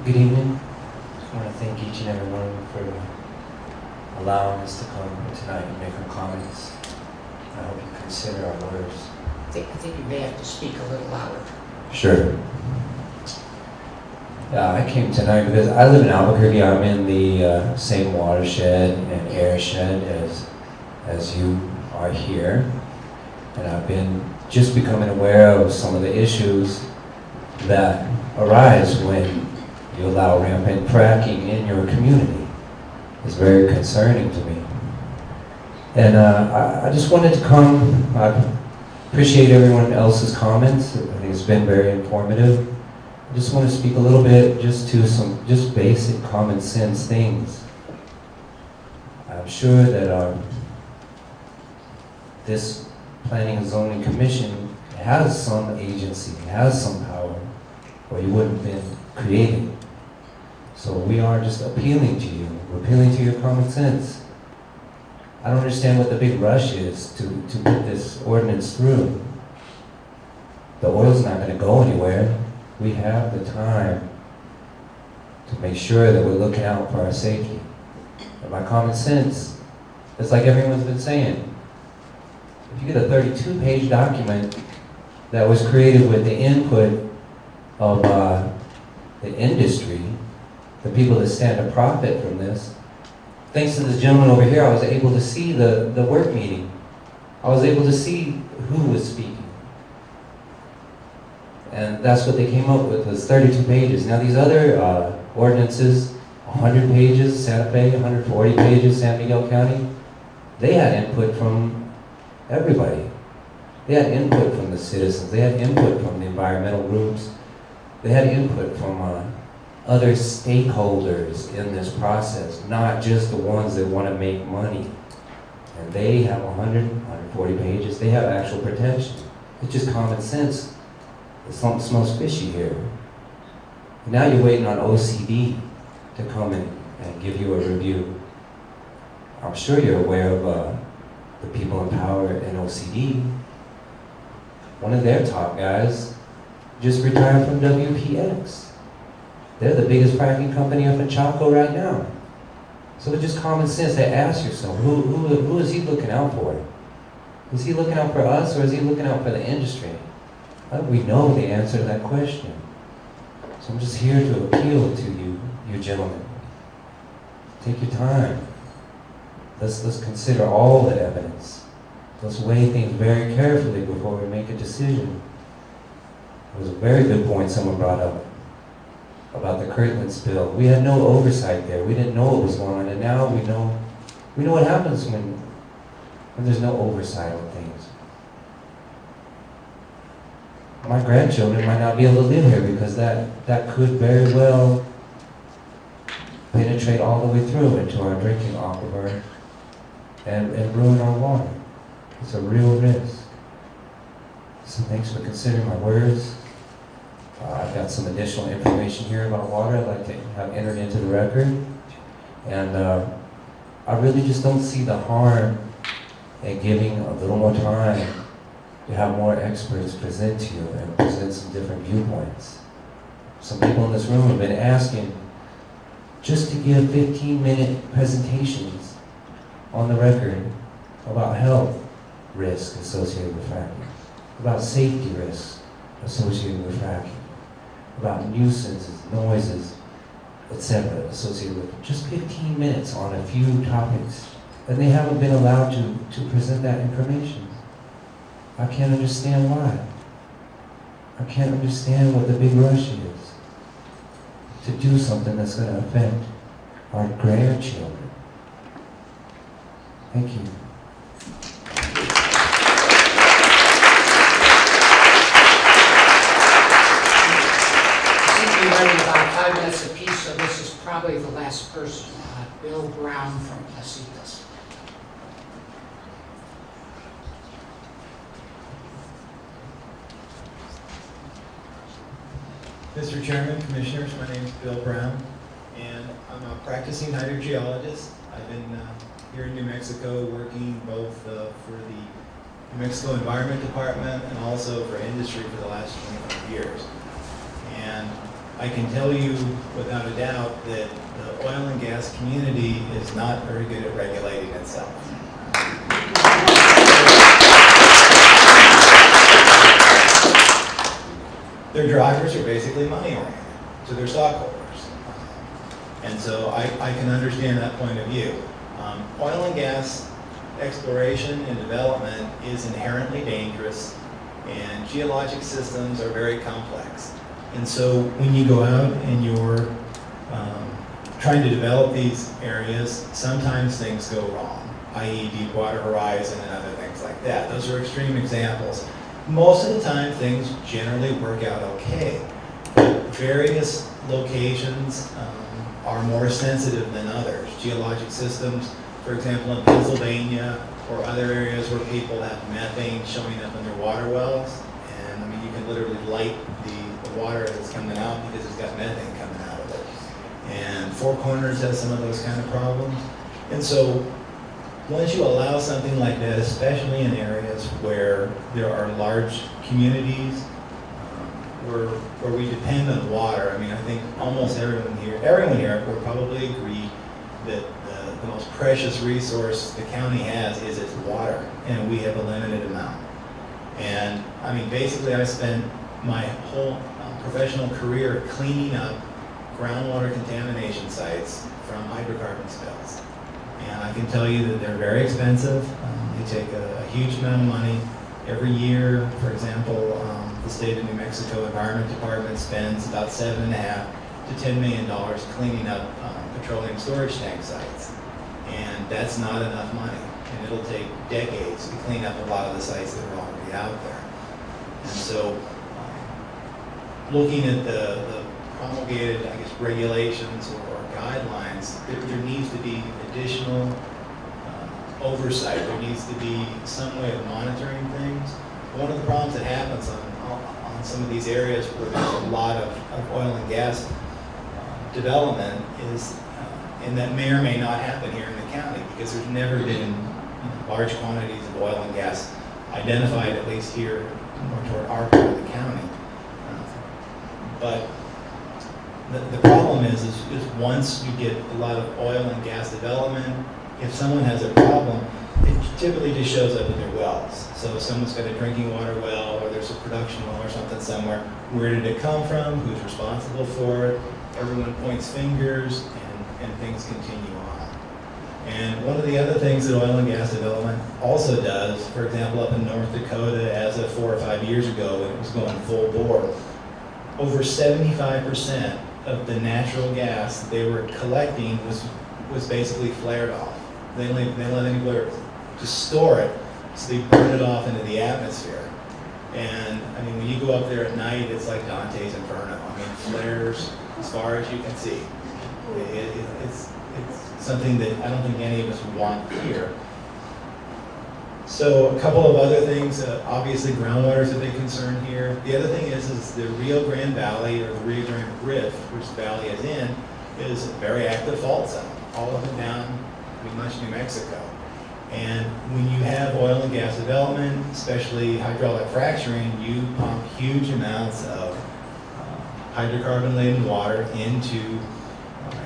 Good evening. I want to thank each and every one for allowing us to come tonight and make our comments. I hope you consider our words. I think you may have to speak a little louder. Sure. I came tonight because I live in Albuquerque. I'm in the same watershed and airshed as you are here. And I've been just becoming aware of some of the issues that arise when you allow rampant fracking in your community. It's very concerning to me. And I just wanted to come. I've appreciate everyone else's comments. I think it's been very informative. I just want to speak a little bit just to some just basic common sense things. I'm sure that this Planning and Zoning Commission has some agency, has some power, or you wouldn't have been created. So we are just appealing to you. We're appealing to your common sense. I don't understand what the big rush is to put this ordinance through. The oil's not going to go anywhere. We have the time to make sure that we're looking out for our safety. And my common sense, it's like everyone's been saying. If you get a 32-page document that was created with the input of the industry, the people that stand to profit from this, thanks to this gentleman over here, I was able to see the work meeting. I was able to see who was speaking. And that's what they came up with, was 32 pages. Now these other ordinances, 100 pages, Santa Fe, 140 pages, San Miguel County, they had input from everybody. They had input from the citizens. They had input from the environmental groups. They had input from other stakeholders in this process, not just the ones that want to make money. And they have 100, 140 pages. They have actual protection. It's just common sense. Something smells fishy here. And now you're waiting on OCD to come in and give you a review. I'm sure you're aware of the people in power in OCD. One of their top guys just retired from WPX. They're the biggest fracking company up in Chaco right now. So it's just common sense to ask yourself, who is he looking out for? Is he looking out for us, or is he looking out for the industry? We know the answer to that question. So I'm just here to appeal to you gentlemen. Take your time. Let's consider all the evidence. Let's weigh things very carefully before we make a decision. It was a very good point someone brought up about the Kirtland spill. We had no oversight there. We didn't know what was going on, and now we know what happens when there's no oversight on things. My grandchildren might not be able to live here because that could very well penetrate all the way through into our drinking aquifer and ruin our water. It's a real risk. So thanks for considering my words. I've got some additional information here about water I'd like to have entered into the record. And I really just don't see the harm in giving a little more time to have more experts present to you and present some different viewpoints. Some people in this room have been asking just to give 15-minute presentations on the record about health risks associated with fracking, about safety risks associated with fracking, about nuisances, noises, etc. associated with just 15 minutes on a few topics, and they haven't been allowed to present that information. I can't understand why. I can't understand what the big rush is to do something that's going to affect our grandchildren. Thank you. We're running about 5 minutes apiece, so this is probably the last person. Bill Brown from Placitas. Mr. Chairman, Commissioners, my name is Bill Brown, and I'm a practicing hydrogeologist. I've been here in New Mexico working both for the New Mexico Environment Department and also for industry for the last 25 years. And I can tell you without a doubt that the oil and gas community is not very good at regulating itself. Their drivers are basically money-oriented to their stockholders. And so I can understand that point of view. Oil and gas exploration and development is inherently dangerous, and geologic systems are very complex. And so when you go out and you're trying to develop these areas, sometimes things go wrong, i.e. Deepwater Horizon and other things like that. Those are extreme examples. most of the time, things generally work out okay. Various locations are more sensitive than others. Geologic systems, for example, in Pennsylvania or other areas where people have methane showing up in their water wells, and I mean, you can literally light the water that's coming out because it's got methane coming out of it. And Four Corners has some of those kind of problems. And so once you allow something like that, especially in areas where there are large communities, where we depend on water, I mean, I think almost everyone here will probably agree that the most precious resource the county has is its water, and we have a limited amount. And I mean, basically I spent my whole professional career cleaning up groundwater contamination sites from hydrocarbon spills. And I can tell you that they're very expensive. They take a huge amount of money. Every year, for example, the state of New Mexico Environment Department spends about $7.5 to $10 million cleaning up petroleum storage tank sites. And that's not enough money. And it'll take decades to clean up a lot of the sites that are already out there. And so, looking at the promulgated, I guess, regulations or guidelines, there needs to be additional oversight. There needs to be some way of monitoring things. One of the problems that happens on some of these areas where there's a lot of oil and gas development is, and that may or may not happen here in the county because there's never been large quantities of oil and gas identified, at least here more toward our part of the county. But the problem is once you get a lot of oil and gas development, if someone has a problem, it typically just shows up in their wells. So if someone's got a drinking water well, or there's a production well or something somewhere, where did it come from? Who's responsible for it? Everyone points fingers, and things continue on. And one of the other things that oil and gas development also does, for example, up in North Dakota, as of 4 or 5 years ago, when it was going full bore, over 75% of the natural gas that they were collecting was basically flared off. They let anybody just store it, so they burn it off into the atmosphere. And I mean, when you go up there at night, it's like Dante's Inferno. I mean, flares as far as you can see. It's something that I don't think any of us want here. So a couple of other things, obviously groundwater is a big concern here. The other thing is the Rio Grande Valley, or the Rio Grande Rift, which the valley is in, is a very active fault zone, all up and down pretty much New Mexico. And when you have oil and gas development, especially hydraulic fracturing, you pump huge amounts of hydrocarbon-laden water into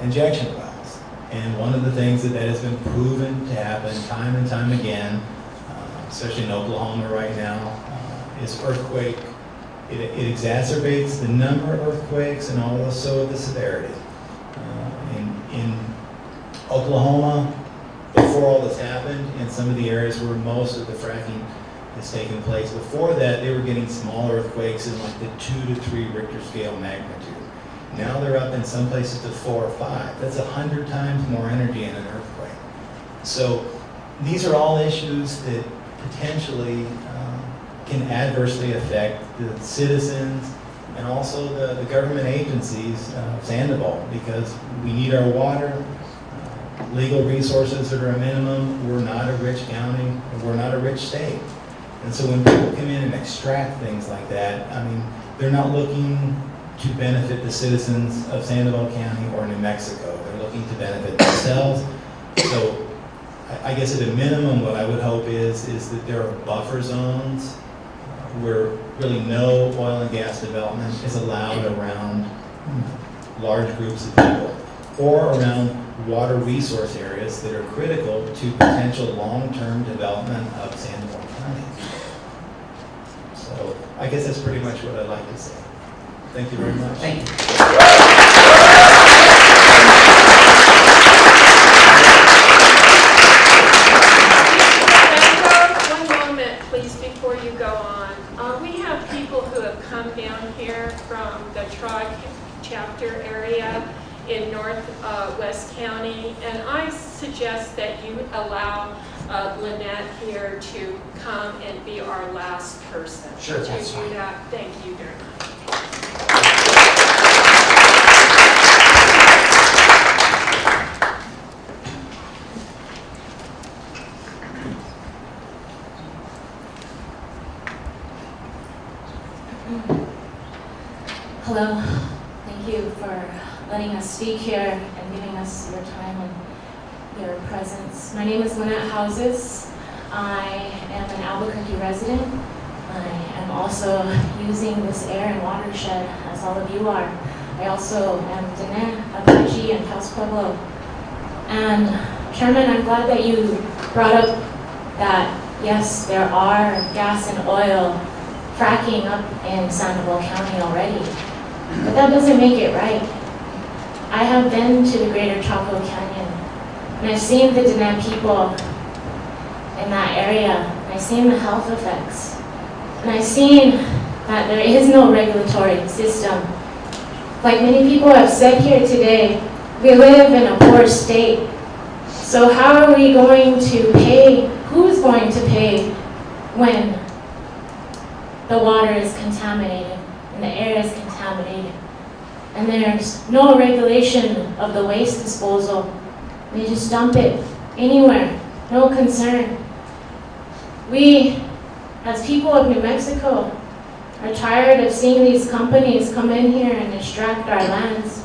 injection wells. And one of the things that has been proven to happen time and time again, especially in Oklahoma right now, is earthquake. It exacerbates the number of earthquakes and also the severity. In Oklahoma, before all this happened, in some of the areas where most of the fracking has taken place, before that they were getting small earthquakes in like the 2 to 3 Richter scale magnitude. Now they're up in some places to 4 or 5. That's 100 times more energy in an earthquake. So these are all issues that potentially can adversely affect the citizens and also the government agencies of Sandoval, because we need our water, legal resources that are a minimum. We're not a rich county, and we're not a rich state. And so when people come in and extract things like that, I mean, they're not looking to benefit the citizens of Sandoval County or New Mexico. They're looking to benefit themselves. So I guess at a minimum, what I would hope is that there are buffer zones where really no oil and gas development is allowed around large groups of people, or around water resource areas that are critical to potential long-term development of Sandoval County. So I guess that's pretty much what I'd like to say. Thank you very much. Thank you. One moment, please, before you go on. We have people who have come down here from the TROG chapter area in Northwest County, and I suggest that you allow Lynette here to come and be our last person. Sure, Would you that's do fine. that? Thank you very much. Hello, thank you for letting us speak here and giving us your time and your presence. My name is Lynette Houses. I am an Albuquerque resident. I am also using this air and watershed as all of you are. I also am Dene, Apache, and Paus Pueblo. And Chairman, I'm glad that you brought up that, yes, there are gas and oil fracking up in Sandoval County already. But that doesn't make it right. I have been to the Greater Chaco Canyon, and I've seen the Dene people in that area, and I've seen the health effects. And I've seen that there is no regulatory system. Like many people have said here today, we live in a poor state. So how are we going to pay? Who's going to pay when the water is contaminated and the air is contaminated and there's no regulation of the waste disposal? They just dump it anywhere, no concern. We, as people of New Mexico, are tired of seeing these companies come in here and extract our lands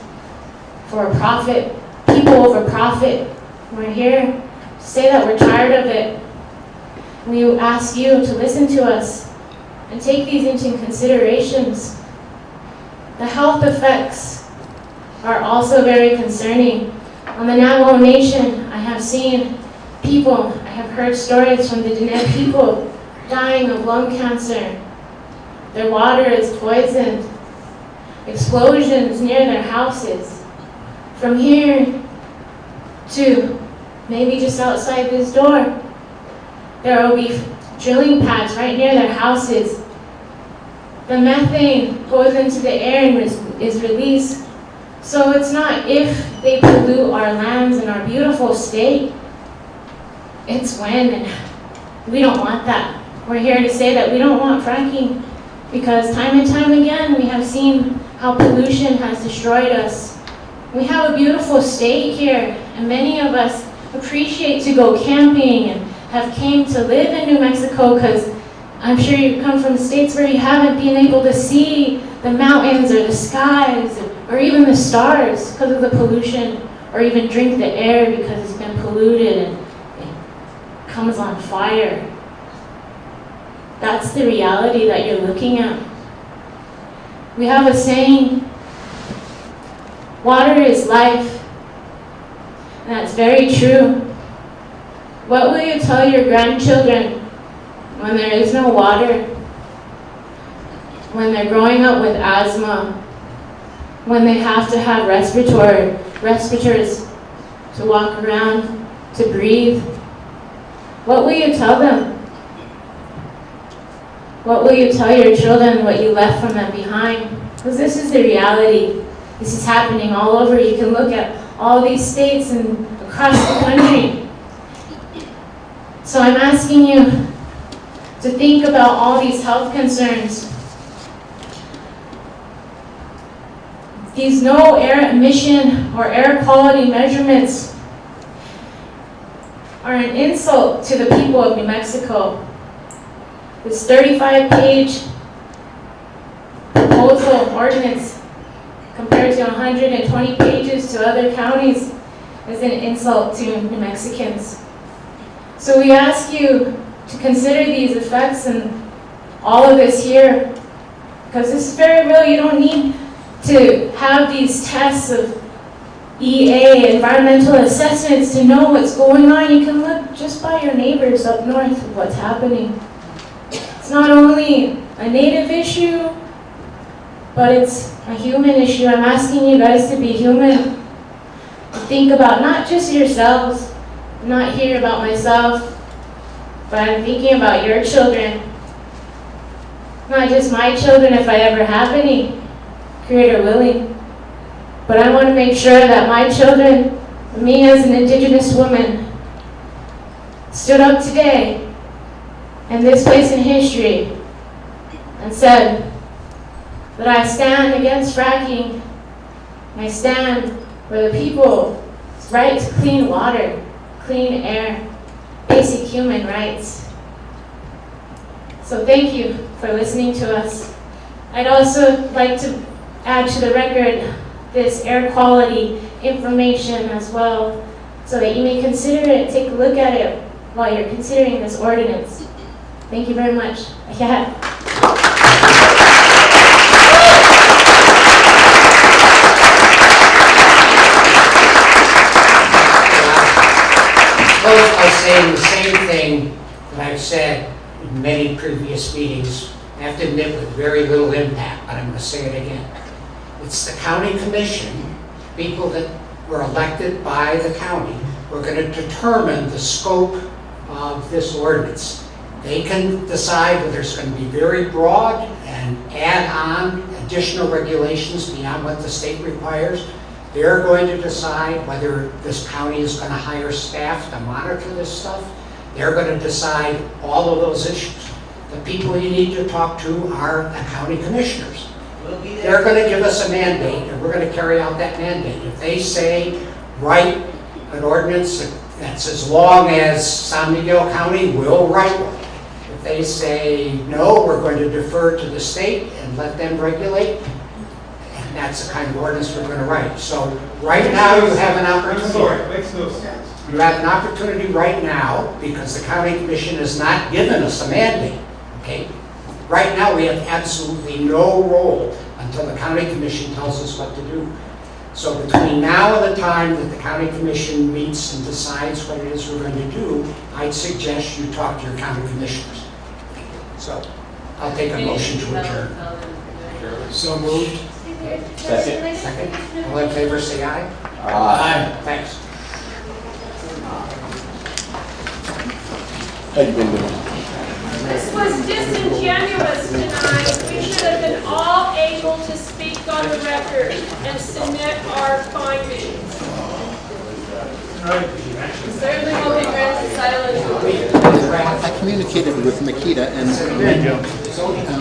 for a profit, people over profit. We're here to say that we're tired of it. We ask you to listen to us and take these into considerations. The health effects are also very concerning. On the Navajo Nation, I have seen people, I have heard stories from the Dene people dying of lung cancer. Their water is poisoned. Explosions near their houses. From here to maybe just outside this door, there will be drilling pads right near their houses. The methane goes into the air and is released. So it's not if they pollute our lands and our beautiful state, it's when, and we don't want that. We're here to say that we don't want fracking because time and time again we have seen how pollution has destroyed us. We have a beautiful state here, and many of us appreciate to go camping and have came to live in New Mexico because I'm sure you come from states where you haven't been able to see the mountains or the skies or even the stars because of the pollution, or even drink the air because it's been polluted and it comes on fire. That's the reality that you're looking at. We have a saying, water is life, and that's very true. What will you tell your grandchildren when there is no water? When they're growing up with asthma? When they have to have respirators to walk around, to breathe? What will you tell them? What will you tell your children what you left from them behind? Because this is the reality. This is happening all over. You can look at all these states and across the country. So I'm asking you to think about all these health concerns. These no air emission or air quality measurements are an insult to the people of New Mexico. This 35-page proposal ordinance compared to 120 pages to other counties is an insult to New Mexicans. So we ask you to consider these effects and all of this here, because this is very real. You don't need to have these tests of EA, environmental assessments, to know what's going on. You can look just by your neighbors up north of what's happening. It's not only a native issue, but it's a human issue. I'm asking you guys to be human, to think about not just yourselves. I'm not here about myself, but I'm thinking about your children. Not just my children, if I ever have any, Creator willing. But I want to make sure that my children, me as an Indigenous woman, stood up today in this place in history and said that I stand against fracking, I stand for the people's right to clean water, clean air, basic human rights. So thank you for listening to us. I'd also like to add to the record this air quality information as well, so that you may consider it, take a look at it while you're considering this ordinance. Thank you very much. Yeah. I close by saying the same thing that I've said in many previous meetings. I have to admit with very little impact, but I'm going to say it again. It's the county commission, people that were elected by the county, who are going to determine the scope of this ordinance. They can decide whether it's going to be very broad and add on additional regulations beyond what the state requires. They're going to decide whether this county is going to hire staff to monitor this stuff. They're going to decide all of those issues. The people you need to talk to are the county commissioners. They're going to give us a mandate, and we're going to carry out that mandate. If they say, write an ordinance that's as long as San Miguel County, we'll write one. If they say, no, we're going to defer to the state and let them regulate, and that's the kind of ordinance we're going to write. So right now you have an opportunity. Makes no sense. You have an opportunity right now, because the county commission has not given us a mandate, okay? Right now, we have absolutely no role until the county commission tells us what to do. So between now and the time that the county commission meets and decides what it is we're going to do, I'd suggest you talk to your county commissioners. So I'll take a motion to adjourn. So moved. Second. All in favor, say aye. Aye. Thanks. This was disingenuous tonight. We should have been all able to speak on the record and submit our findings. Certainly will be granted silence. I communicated with Makita and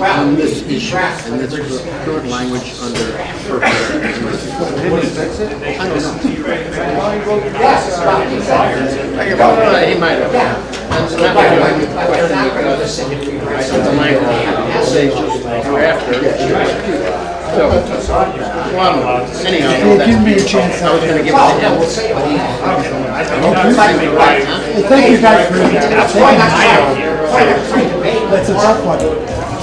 on this issue, and that's the current language under her. I don't know. He might have. That's not my language question, because I put the language say after. So, well, anyhow, give me a chance. I was going to give it to him. Thank you guys for that's a tough one.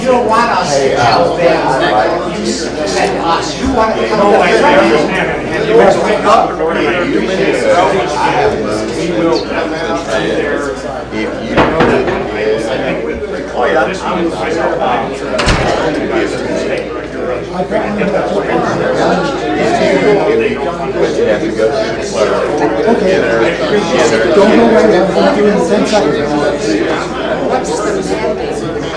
You don't want us to tell them, you said us, you want to tell them. You want to wake up. Don't go right now. I'm doing the same thing. What's the mandate?